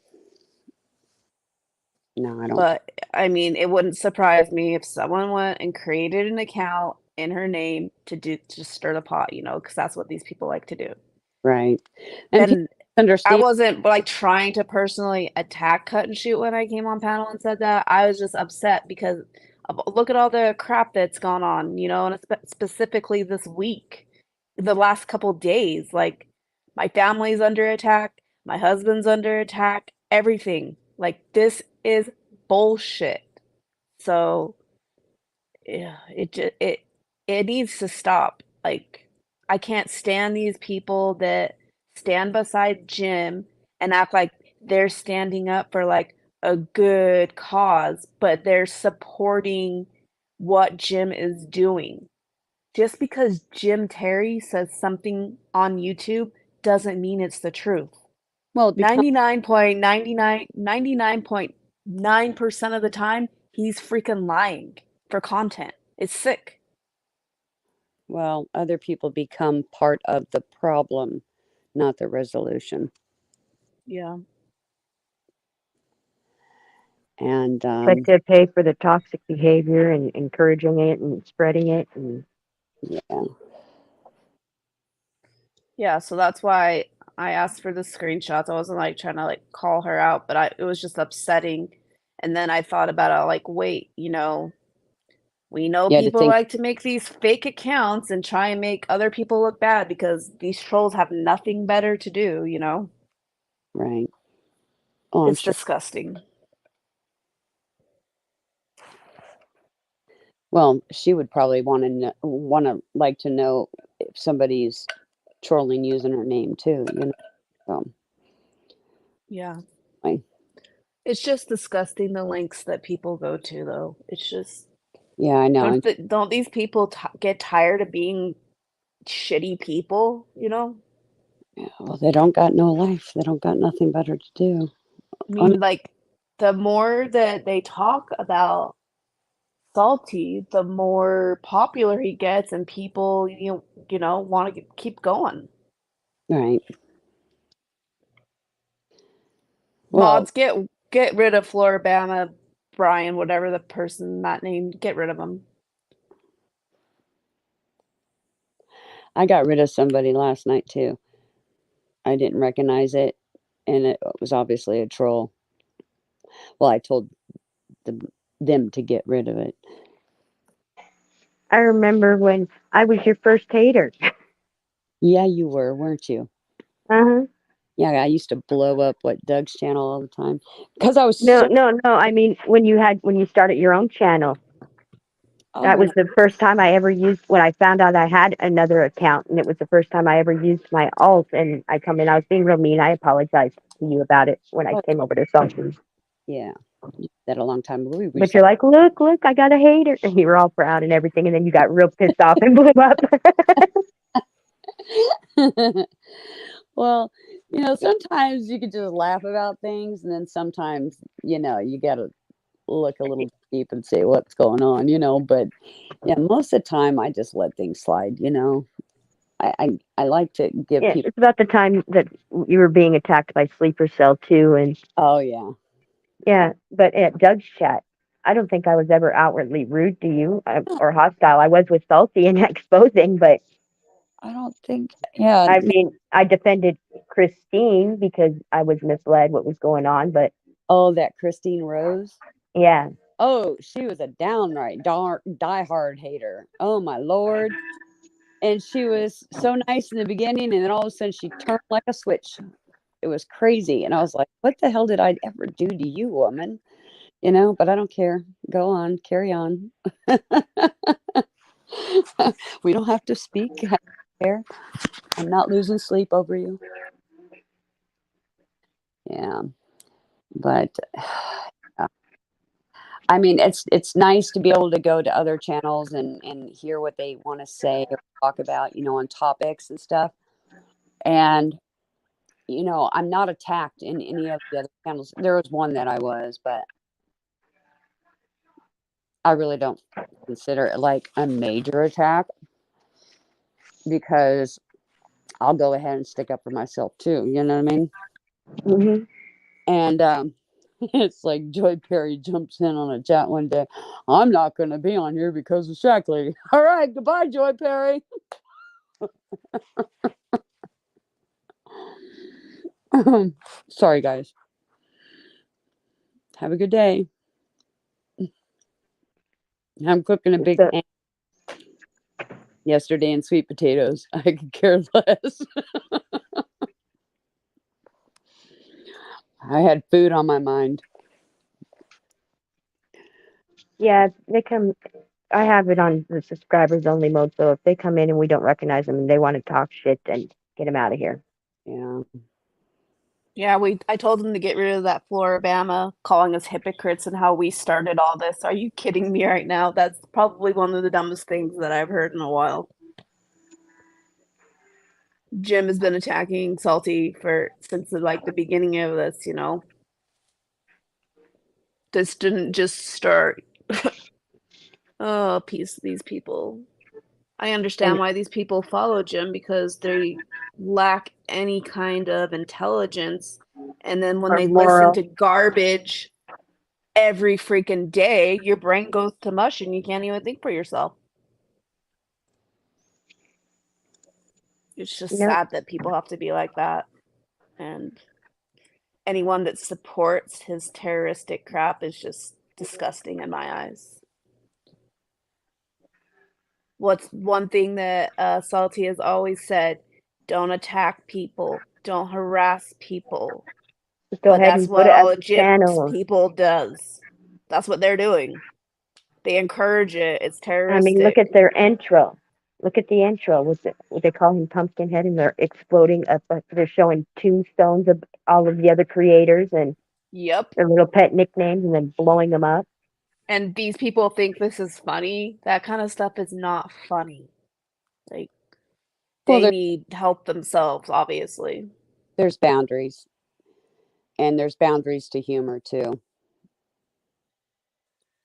no, I don't. But I mean, it wouldn't surprise me if someone went and created an account in her name to stir the pot, you know, because that's what these people like to do. Right, and people And I understand. wasn't like trying to personally attack Cut and Shoot when I came on panel and said that. I was just upset because look at all the crap that's gone on, you know, and specifically this week, the last couple days. Like, my family's under attack, my husband's under attack, everything. Like, this is bullshit. So yeah, it needs to stop. Like, I can't stand these people that stand beside Jim and act like they're standing up for like a good cause, but they're supporting what Jim is doing. Just because Jim Terry says something on YouTube doesn't mean it's the truth. Well, it becomes 99.9% of the time, he's freaking lying for content. It's sick. well, other people become part of the problem, not the resolution. Yeah. And But to pay for the toxic behavior and encouraging it and spreading it. And yeah, Yeah, so that's why I asked for the screenshots. I wasn't like trying to like call her out, but it was just upsetting. And then I thought about it like, wait, you know, we know yeah, to people think like to make these fake accounts and try and make other people look bad because these trolls have nothing better to do, you know? right. Oh, I'm It's sure. disgusting. Well, she would probably want to like to know if somebody's trolling using her name too. You know, so Yeah. I, It's just disgusting the lengths that people go to, though. It's just yeah, I know. And don't these people get tired of being shitty people? You know, yeah, well, they don't got no life. They don't got nothing better to do. I Oh, no, mean, like the more that they talk about Salty, the more popular he gets, and people you know want to keep going. right. Well, Mods, get rid of Floribama, Brian, whatever the person that name. Get rid of him. I got rid of somebody last night too. I didn't recognize it, and it was obviously a troll. Well, I told them to get rid of it. I remember when I was your first hater. Yeah, you were, weren't you? Uh-huh. Yeah, I used to blow up Doug's channel all the time because I was No, so. no, no. I mean, when you started your own channel, Oh, that when was the first time I ever used, when I found out I had another account, and it was the first time I ever used my alt. And I I was being real mean. I apologized to you about it when I oh, came over to Salty. yeah, you did that a long time ago. We But you're like, look, I got a hater. And you were all proud and everything. And then you got real pissed off and blew up. well, sometimes you could just laugh about things, and then sometimes, you got to look a little deep and say what's going on, But yeah, most of the time, I just let things slide. I like to give Yeah, people. it's about the time that you were being attacked by Sleeper Cell too. And Oh yeah, yeah, but at Doug's chat, I don't think I was ever outwardly rude to you or hostile. I was with Salty and exposing, but I don't think. Yeah. I mean, I defended Christine because I was misled what was going on, but Oh, that Christine Rose. yeah, Oh, she was a downright diehard hater. Oh my lord. And she was so nice in the beginning, and then all of a sudden she turned like a switch. It was crazy. And I was like, what the hell did I ever do to you, woman? You know, but I don't care. Go on, carry on. We don't have to speak. I don't care. I'm not losing sleep over you. Yeah. But I mean, it's nice to be able to go to other channels and hear what they want to say or talk about, you know, on topics and stuff. And you know, I'm not attacked in any of the other channels. There was one that I was, but I really don't consider it like a major attack because I'll go ahead and stick up for myself too. You know what I mean? hmm And it's like Joy Perry jumps in on a chat one day. I'm not going to be on here because of Shackley. All right, goodbye, Joy Perry. Sorry, guys. Have a good day. I'm cooking a big So, pan yesterday and sweet potatoes. I could care less. I had food on my mind. yeah, they come. I have it on the subscribers only mode, so if they come in and we don't recognize them and they want to talk shit, then get them out of here. Yeah. Yeah, I told them to get rid of that Floribama, calling us hypocrites and how we started all this. Are you kidding me right now? That's probably one of the dumbest things that I've heard in a while. Jim has been attacking Salty since like the beginning of this, you know. This didn't just start. Oh, these people. I understand And why these people follow Jim because they lack any kind of intelligence. And then when or they listen moral. to garbage every freaking day, your brain goes to mush and you can't even think for yourself. It's just You know, sad that people have to be like that. And anyone that supports his terroristic crap is just disgusting in my eyes. What's one thing that Salty has always said? Don't attack people. Don't harass people. just go But ahead that's and put what it as all of a Jim's channel. people does. That's what they're doing. They encourage it. It's I mean, look terroristic. at their intro. Look at the intro. What they call him Pumpkinhead, and they're exploding up. They're showing tombstones of all of the other creators and Yep. their little pet nicknames, and then blowing them up. And these people think this is funny. That kind of stuff is not funny. Like Well, they need help themselves, obviously. there's boundaries, and there's boundaries to humor too.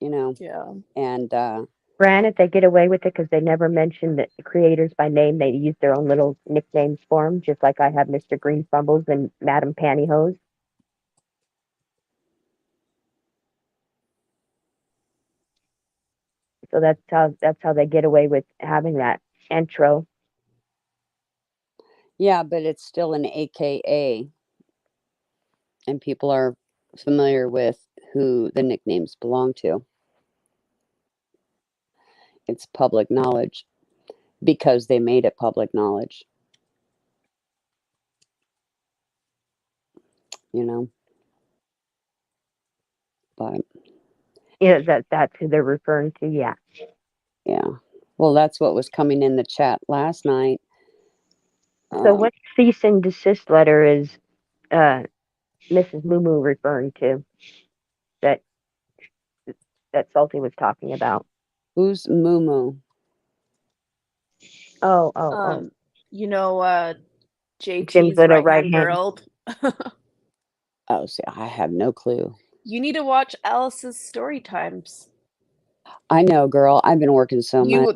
You know, Yeah. and Granted, they get away with it because they never mention the creators by name. They use their own little nicknames for them, just like I have Mr. Green Fumbles and Madam Pantyhose. So that's how they get away with having that intro. yeah, but it's still an AKA, and people are familiar with who the nicknames belong to. It's public knowledge because they made it public knowledge. You know, but That's who they're referring to. Yeah. yeah. Well, that's what was coming in the chat last night. So what cease and desist letter is Mrs. Moo referring to that Salty was talking about? Who's Moo? Oh. You know, Jim's JT's little right right hand hand. girl. Oh, see, I have no clue. You need to watch Alice's story times. I know, girl. I've been working so much.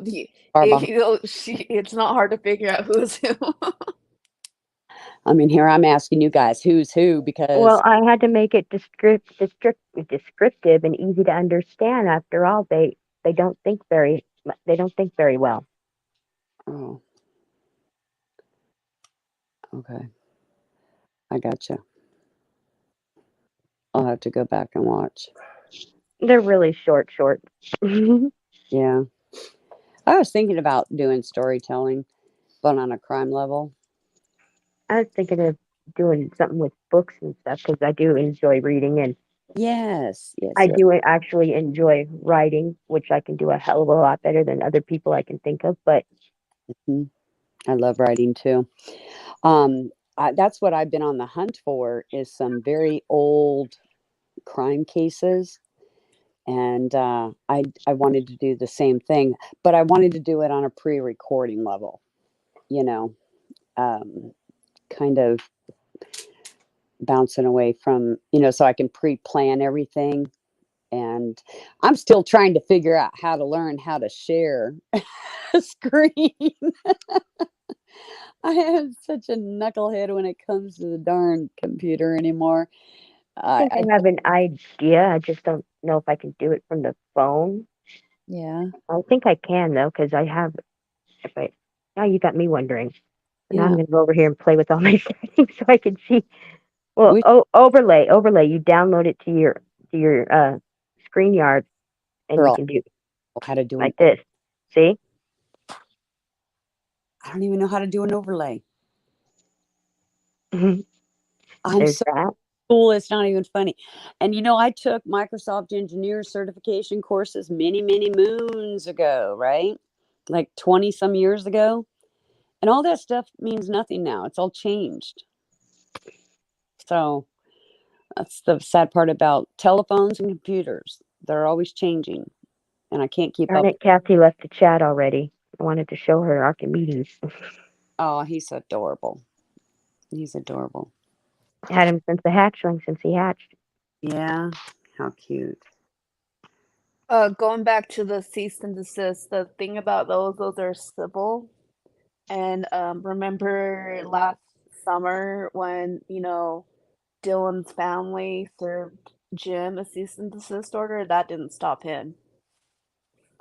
It's not hard to figure out who's who. I mean, here I'm asking you guys who's who because Well, I had to make it descriptive and easy to understand. After all, they don't think very well. oh, Okay. I gotcha. I'll have to go back and watch. They're really short. Yeah. I was thinking about doing storytelling, but on a crime level. I was thinking of doing something with books and stuff because I do enjoy reading and Yes. Yes. I Yes. do actually enjoy writing, which I can do a hell of a lot better than other people I can think of. But Mhm. I love writing too. That's what I've been on the hunt for is some very old crime cases. And I wanted to do the same thing, but I wanted to do it on a pre-recording level, you know, um, kind of bouncing away from, so I can pre-plan everything. And I'm still trying to figure out how to learn how to share a screen. I am such a knucklehead when it comes to the darn computer anymore. I think I I have an idea. I just don't know if I can do it from the phone. yeah, I think I can though, because I have. If I now you got me wondering. Now I'm yeah. gonna go over here and play with all my settings so I can see. Well, We overlay. You download it to your ScreenYard, and you girl can do how to do an. like this. See? I don't even know how to do an overlay. There's I'm so that. cool. It's not even funny. And I took Microsoft Engineer certification courses many, many moons ago, right? Like 20 some years ago. And all that stuff means nothing now. It's all changed. So that's the sad part about telephones and computers. They're always changing. And I can't keep Darn up. it, Kathy left the chat already. I wanted to show her Archimedes. Oh, he's adorable. He's adorable. Had him since the hatchling, since he hatched. Yeah. How cute. Going back to the cease and desist, the thing about those are civil. And remember last summer when, Dylan's family served Jim a cease and desist order? That didn't stop him.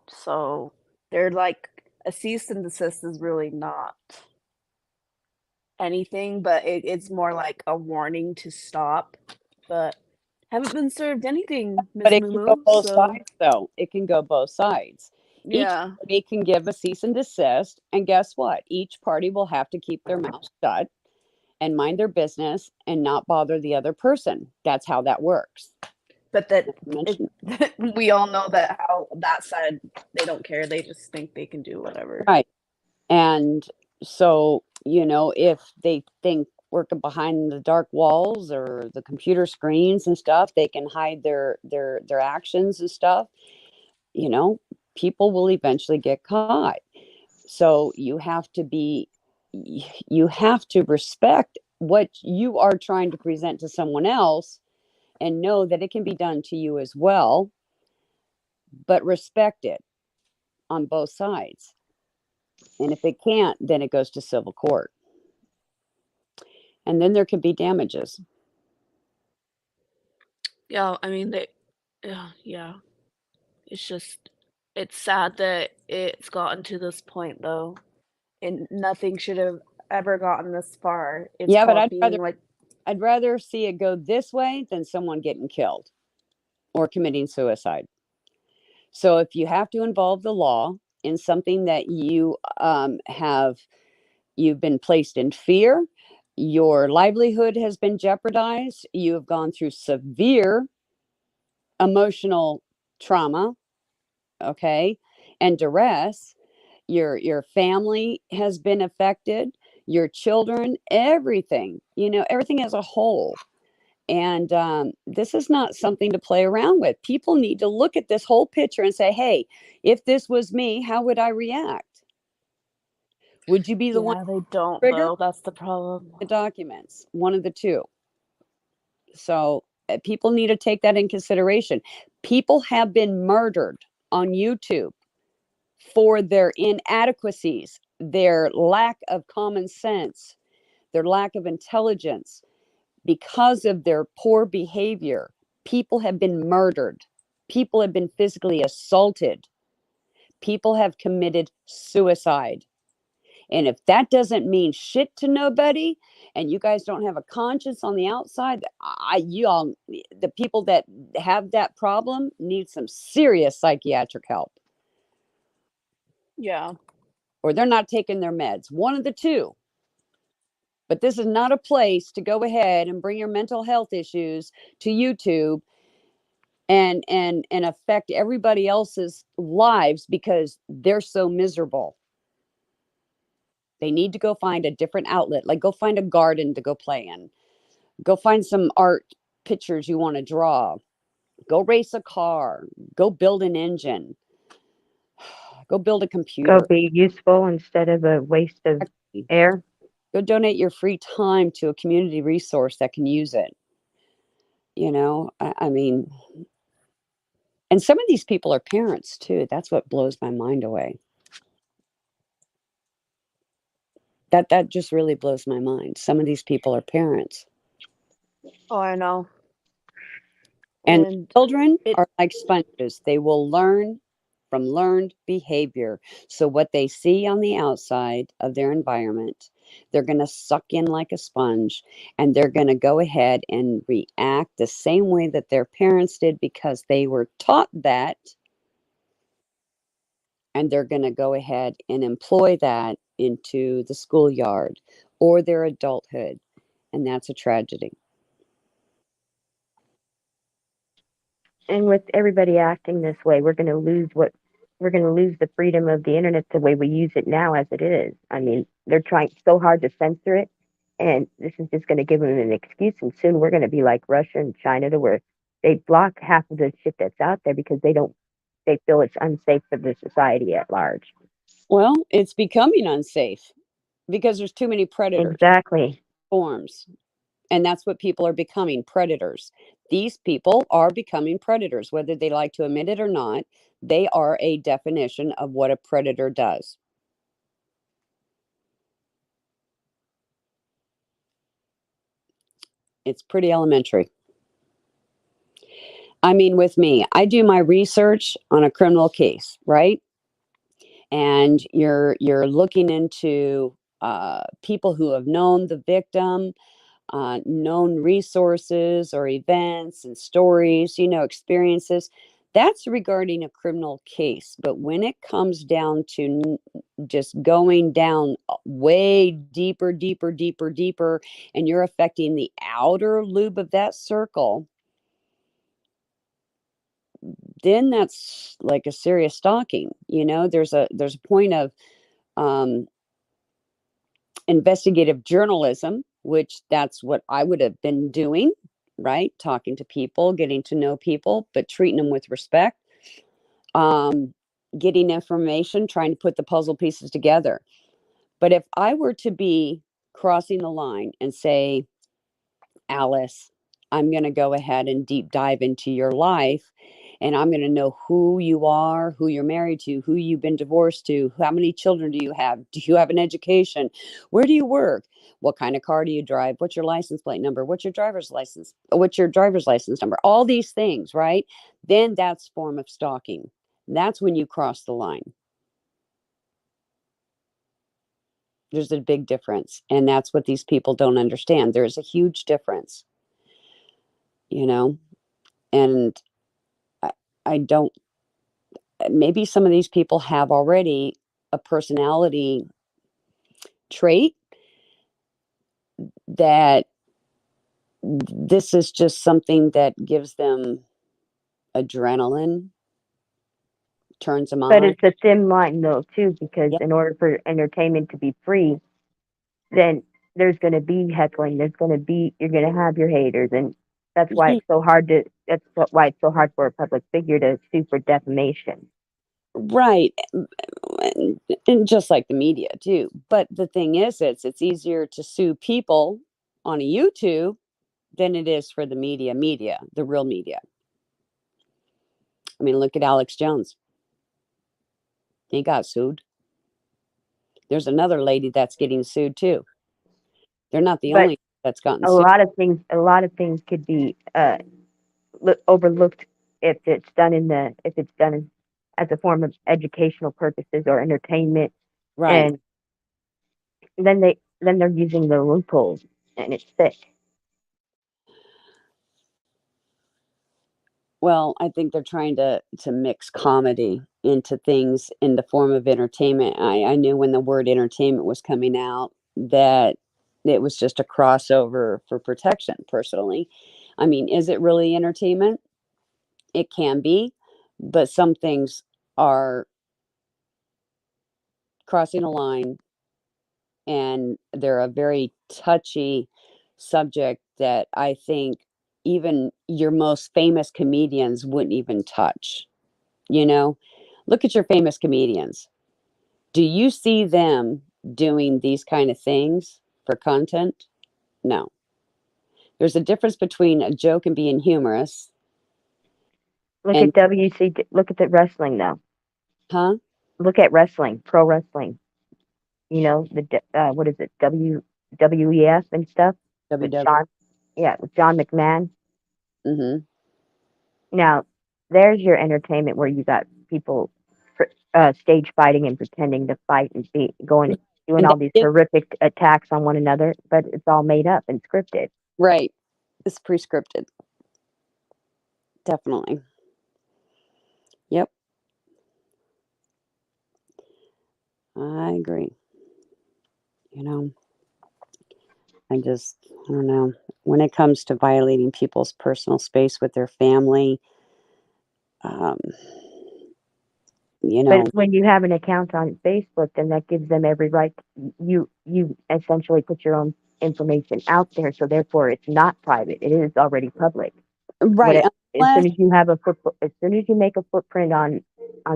So they're like, a cease and desist is really not anything, but it's more like a warning to stop. But haven't been served anything, But Miss it can go Moo. both So sides, though. It can go both sides. Each yeah, party can give a cease and desist. And guess what? Each party will have to keep their mouth shut and mind their business and not bother the other person. That's how that works. but that Mention- we all know that how that side, they don't care. They just think they can do whatever. Right. And so, if they think working behind the dark walls or the computer screens and stuff, they can hide their actions and stuff, people will eventually get caught. So you have to respect what you are trying to present to someone else and know that it can be done to you as well, but respect it on both sides. And if it can't, then it goes to civil court. And then there could be damages. Yeah, I mean yeah. It's sad that it's gotten to this point though. And nothing should have ever gotten this far. It's Yeah, but called being like I'd rather see it go this way than someone getting killed or committing suicide. So if you have to involve the law in something that you've been placed in fear, your livelihood has been jeopardized, you have gone through severe emotional trauma, okay, and duress, your family has been affected, your children, everything, everything as a whole. And this is not something to play around with. People need to look at this whole picture and say, hey, if this was me, how would I react? Would you be the one yeah, they don't trigger though. That's the problem. the documents? One of the two. So people need to take that in consideration. People have been murdered on YouTube for their inadequacies, their lack of common sense, their lack of intelligence, because of their poor behavior. People have been murdered. People have been physically assaulted. People have committed suicide. And if that doesn't mean shit to nobody, and you guys don't have a conscience on the outside, you all, the people that have that problem need some serious psychiatric help, Yeah. or they're not taking their meds. One of the two. But this is not a place to go ahead and bring your mental health issues to YouTube and affect everybody else's lives because they're so miserable. They need to go find a different outlet, like go find a garden to go play in. Go find some art pictures you want to draw. Go race a car. Go build an engine. Go build a Go computer. be useful instead of a waste of air. Go donate your free time to a community resource that can use it. You know, I mean, and some of these people are parents too. That's what blows my mind away. That just really blows my mind. Some of these people are parents. Oh, I know. And children it- are like sponges. They will learn from learned behavior. So what they see on the outside of their environment, they're going to suck in like a sponge, and they're going to go ahead and react the same way that their parents did because they were taught that. And they're going to go ahead and employ that into the schoolyard or their adulthood. And that's a tragedy. And with everybody acting this way, we're going to lose the freedom of the internet the way we use it now as it is. I mean, they're trying so hard to censor it, and this is just going to give them an excuse. And soon we're going to be like Russia and China, to where they block half of the shit that's out there because they feel it's unsafe for the society at large. Well, it's becoming unsafe because there's too many predators. Exactly. Forms. And that's what people are becoming, predators. These people are becoming predators, whether they like to admit it or not. They are a definition of what a predator does. It's pretty elementary. I mean, with me, I do my research on a criminal case, right? And you're looking into people who have known the victim, known resources or events and stories, experiences. That's regarding a criminal case. But when it comes down to just going down way deeper, deeper, deeper, deeper, and you're affecting the outer loop of that circle, then that's like a serious stalking. There's a point of investigative journalism, which that's what I would have been doing, right? Talking to people, getting to know people, but treating them with respect, getting information, trying to put the puzzle pieces together. But if I were to be crossing the line and say, Alice, I'm going to go ahead and deep dive into your life, and I'm going to know who you are, who you're married to, who you've been divorced to, how many children do you have? Do you have an education? Where do you work? What kind of car do you drive? What's your license plate number? What's your driver's license? What's your driver's license number? All these things, right? Then that's form of stalking. That's when you cross the line. There's a big difference. And that's what these people don't understand. There's a huge difference, and I don't, maybe some of these people have already a personality trait that this is just something that gives them adrenaline, turns them But on. it's a thin line though too, because Yep. in order for entertainment to be free, then there's going to be heckling. You're going to have your haters, and that's why it's so hard for a public figure to sue for defamation. Right. And just like the media too. But the thing is, it's easier to sue people on a YouTube than it is for the media, the real media. I mean, look at Alex Jones. He got sued. There's another lady that's getting sued too. They're not the But only that's gotten a sued. lot of things could be overlooked if it's done as a form of educational purposes or entertainment. Right. And then they're using the loopholes, and it's sick. Well, I think they're trying to mix comedy into things in the form of entertainment. I knew when the word entertainment was coming out that it was just a crossover for protection, personally. I mean, is it really entertainment? It can be, but some things are crossing a line, and they're a very touchy subject that I think even your most famous comedians wouldn't even touch. You know, look at your famous comedians. Do you see them doing these kind of things for content? No. There's a difference between a joke and being humorous. Look And at WC. Look at the wrestling though. huh? Look at wrestling, pro wrestling. You know what is it? WWEF and stuff with WW. Sean. Yeah, with John McMahon. Mm-hmm. Now, there's your entertainment where you got people stage fighting and pretending to fight and doing And all that these is horrific attacks on one another, but it's all made up and scripted. right. It's pre-scripted. Definitely. Yep. I agree. You know, I don't know. When it comes to violating people's personal space with their family, um, you know, But when you have an account on Facebook, then that gives them every right. You essentially put your own information out there, so therefore it's not private. It is already public. right. As Unless, soon as as soon as you make a footprint on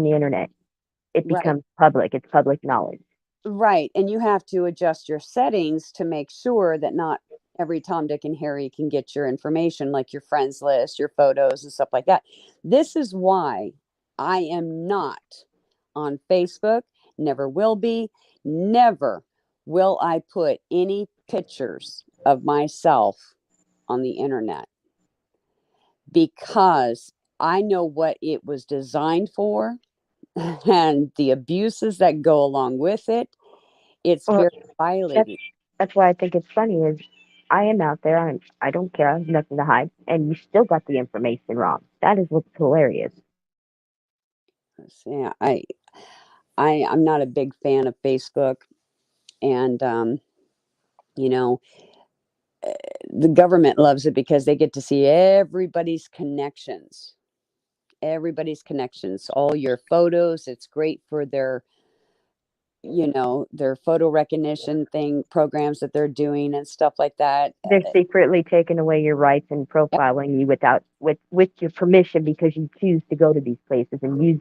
the internet, it right. becomes public. It's public knowledge. Right. And you have to adjust your settings to make sure that not every Tom, Dick, and Harry can get your information, like your friends list, your photos, and stuff like that. This is why I am not on Facebook, never will be. Never will I put any pictures of myself on the internet because I know what it was designed for and the abuses that go along with it. It's Well, very that's violating. that's why I think it's funny is I am out there. I don't care. I have nothing to hide, and you still got the information wrong. That is what's hilarious. Yeah, I'm not a big fan of Facebook, and you know, the government loves it because they get to see everybody's connections, all your photos. It's great for their, their photo recognition thing programs that they're doing and stuff like that. They're secretly taking away your rights and Yep. profiling you with your permission because you choose to go to these places and use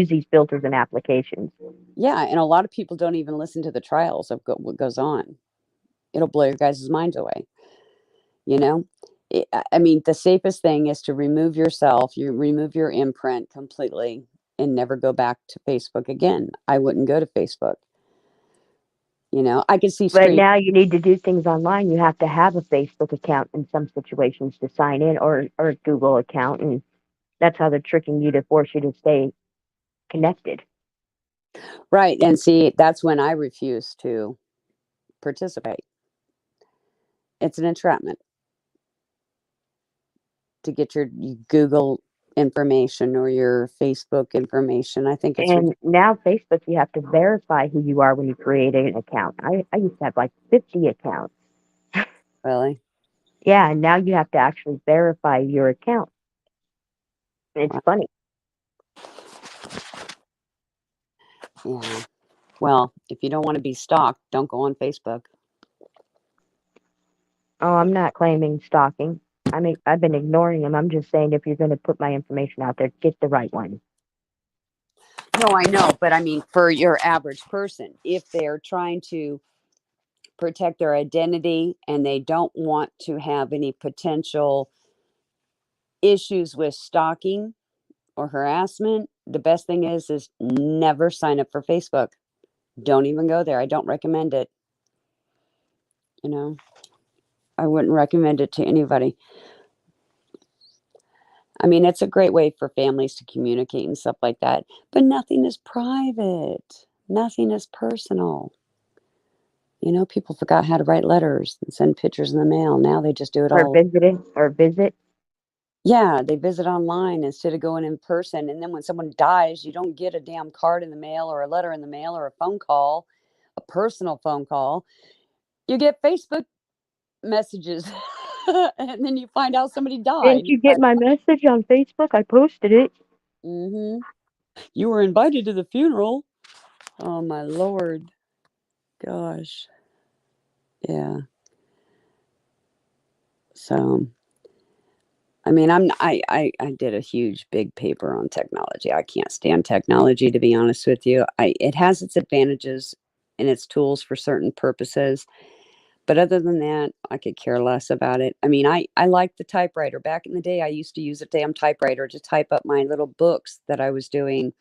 these filters and applications. Yeah, and a lot of people don't even listen to the trials of what goes on. It'll blow your guys' minds away. You know, I mean, the safest thing is to remove yourself, you remove your imprint completely and never go back to Facebook again. I wouldn't go to Facebook. I could see But screen. now you need to do things online. You have to have a Facebook account in some situations to sign in, or a Google account, and that's how they're tricking you to force you to stay connected. Right. And see, that's when I refuse to participate. It's an entrapment to get your Google information or your Facebook information. I think it's And now Facebook, you have to verify who you are when you create an account. I used to have like 50 accounts. really. Yeah, and now you have to actually verify your account. It's Wow. funny. Yeah. Well, if you don't want to be stalked, don't go on Facebook. Oh, I'm not claiming stalking. I mean, I've been ignoring them. I'm just saying if you're going to put my information out there, get the right one. No, I know, but I mean, for your average person, if they're trying to protect their identity and they don't want to have any potential issues with stalking or harassment, the best thing is never sign up for Facebook. Don't even go there. I don't recommend it. I wouldn't recommend it to anybody. I mean, it's a great way for families to communicate and stuff like that, but nothing is private. Nothing is personal. You know, people forgot how to write letters and send pictures in the mail. Now they just do it Or all. visit. Yeah, they visit online instead of going in person. And then when someone dies, you don't get a damn card in the mail or a letter in the mail or a phone call, a personal phone call. You get Facebook messages. And then you find out somebody died. Didn't you get my message on Facebook? I posted it. Mm-hmm. You were invited to the funeral. Oh my Lord. Gosh. Yeah. So I mean, I did a huge big paper on technology. I can't stand technology, to be honest with you. It has its advantages and its tools for certain purposes, but other than that, I could care less about it. I mean, I like the typewriter. Back in the day, I used to use a damn typewriter to type up my little books that I was doing.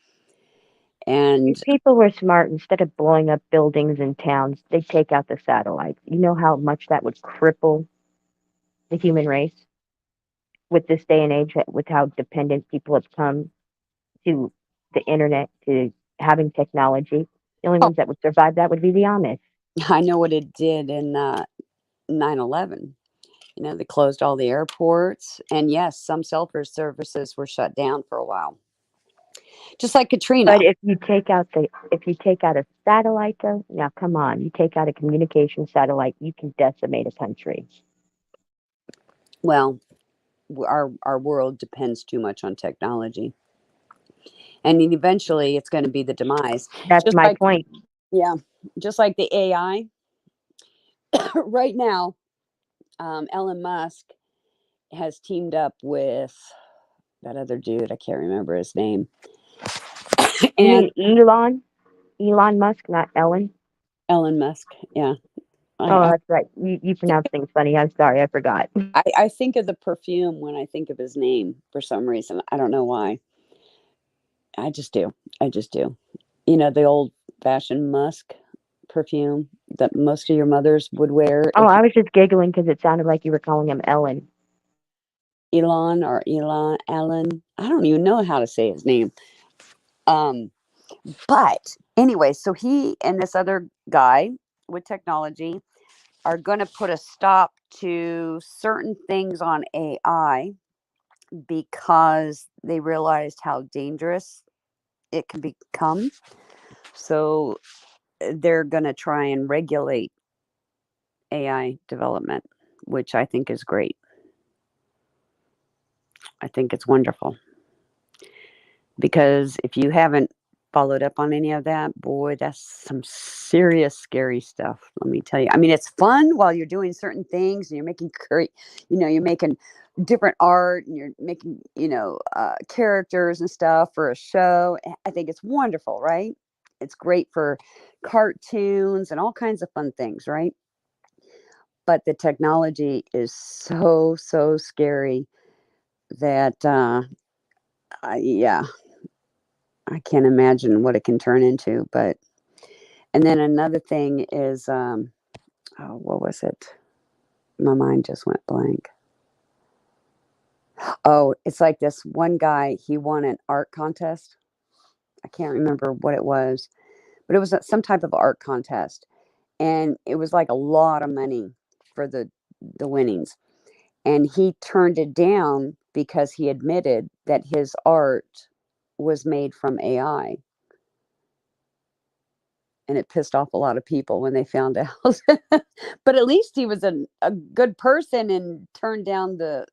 And If people were smart, instead of blowing up buildings and towns, they'd take out the satellites. You know how much that would cripple the human race with this day and age, with how dependent people have come to the internet, to having technology. The only oh, ones that would survive that would be the Amish. I know what it did in 9/11. You know, they closed all the airports. And yes, some cell phone services were shut down for a while, just like But Katrina. if you take out a satellite though, now come on, you take out a communication satellite, you can decimate a country. Well, our world depends too much on technology, and then eventually it's going to be the demise. That's Just my like, point. yeah, just like the AI right now. Elon Musk has teamed up with that other dude. I can't remember his name. You And mean Elon Musk, not Ellen? Elon Musk, yeah. Oh, I, that's right. You pronounce things funny. I'm sorry, I forgot. I think of the perfume when I think of his name for some reason. I don't know why. I just do. I just do. You know, the old fashioned musk perfume that most of your mothers would wear. Oh, If I was just giggling because it sounded like you were calling him Ellen. Elon or Elon Allen, I don't even know how to say his name. Um, but anyway, so he and this other guy with technology are going to put a stop to certain things on AI because they realized how dangerous it can become. So they're going to try and regulate AI development, which I think is great. I think it's wonderful because if you haven't followed up on any of that, boy, that's some serious scary stuff. Let me tell you. I mean, it's fun while you're doing certain things and you're making great, you're making different art and you're making, characters and stuff for a show. I think it's wonderful, right? It's great for cartoons and all kinds of fun things, right? But the technology is so, so scary that, yeah, I can't imagine what it can turn into. But, and then another thing is, oh, what was it? My mind just went blank. Oh, it's like this one guy, he won an art contest. I can't remember what it was, but it was some type of art contest. And it was like a lot of money for the winnings. And he turned it down because he admitted that his art was made from AI. And it pissed off a lot of people when they found out. But at least he was a good person and turned down the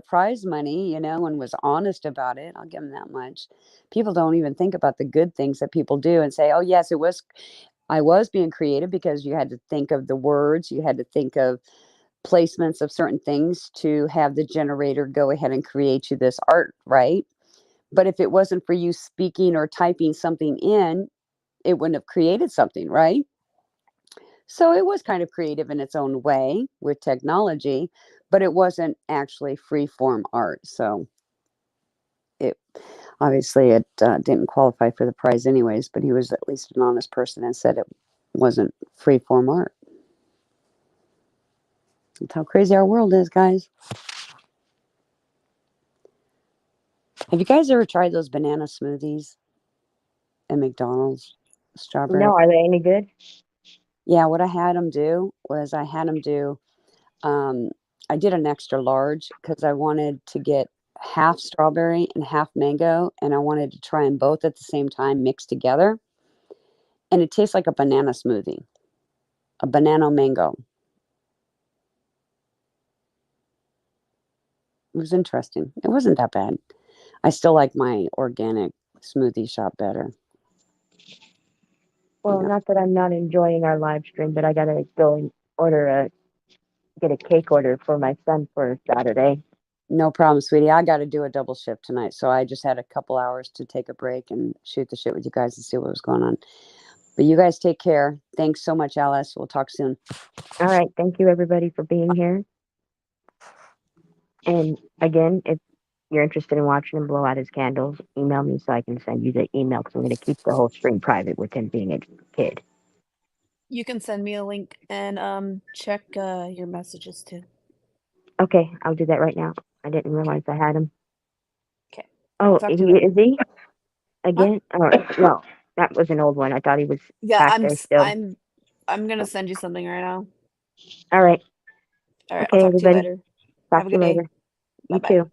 prize money, and was honest about it. I'll give him that much. People don't even think about the good things that people do and say, oh, yes, I was being creative because you had to think of the words, you had to think of placements of certain things to have the generator go ahead and create you this art, right? But if it wasn't for you speaking or typing something in, it wouldn't have created something, right? So it was kind of creative in its own way with technology, but it wasn't actually free form art. So it obviously it didn't qualify for the prize anyways, but he was at least an honest person and said it wasn't free form art. That's how crazy our world is, guys. Have you guys ever tried those banana smoothies at McDonald's? Strawberry. No, are they any good? Yeah, what I had them do was I did an extra large because I wanted to get half strawberry and half mango, and I wanted to try them both at the same time mixed together. And it tastes like a banana smoothie, a banana mango. It was interesting. It wasn't that bad. I still like my organic smoothie shop better. Well, Yeah. not that I'm not enjoying our live stream, but I gotta go and get a cake order for my son for Saturday. No problem, sweetie. I got to do a double shift tonight. So I just had a couple hours to take a break and shoot the shit with you guys and see what was going on. But you guys take care. Thanks so much, Alice. We'll talk soon. All right. Thank you, everybody, for being here. And again, if you're interested in watching him blow out his candles, email me so I can send you the email because I'm going to keep the whole stream private with him being a kid. You can send me a link and check your messages too. Okay, I'll do that right now. I didn't realize I had him. 'Kay. Oh, Talk to you later. is he? Again? Oh, no, that was an old one. I thought he was Yeah, back there still. I'm gonna send you something right now. All right. All right, Okay, I'll talk to you everybody. later. Talk Have a to you good day. later. You Bye-bye. too.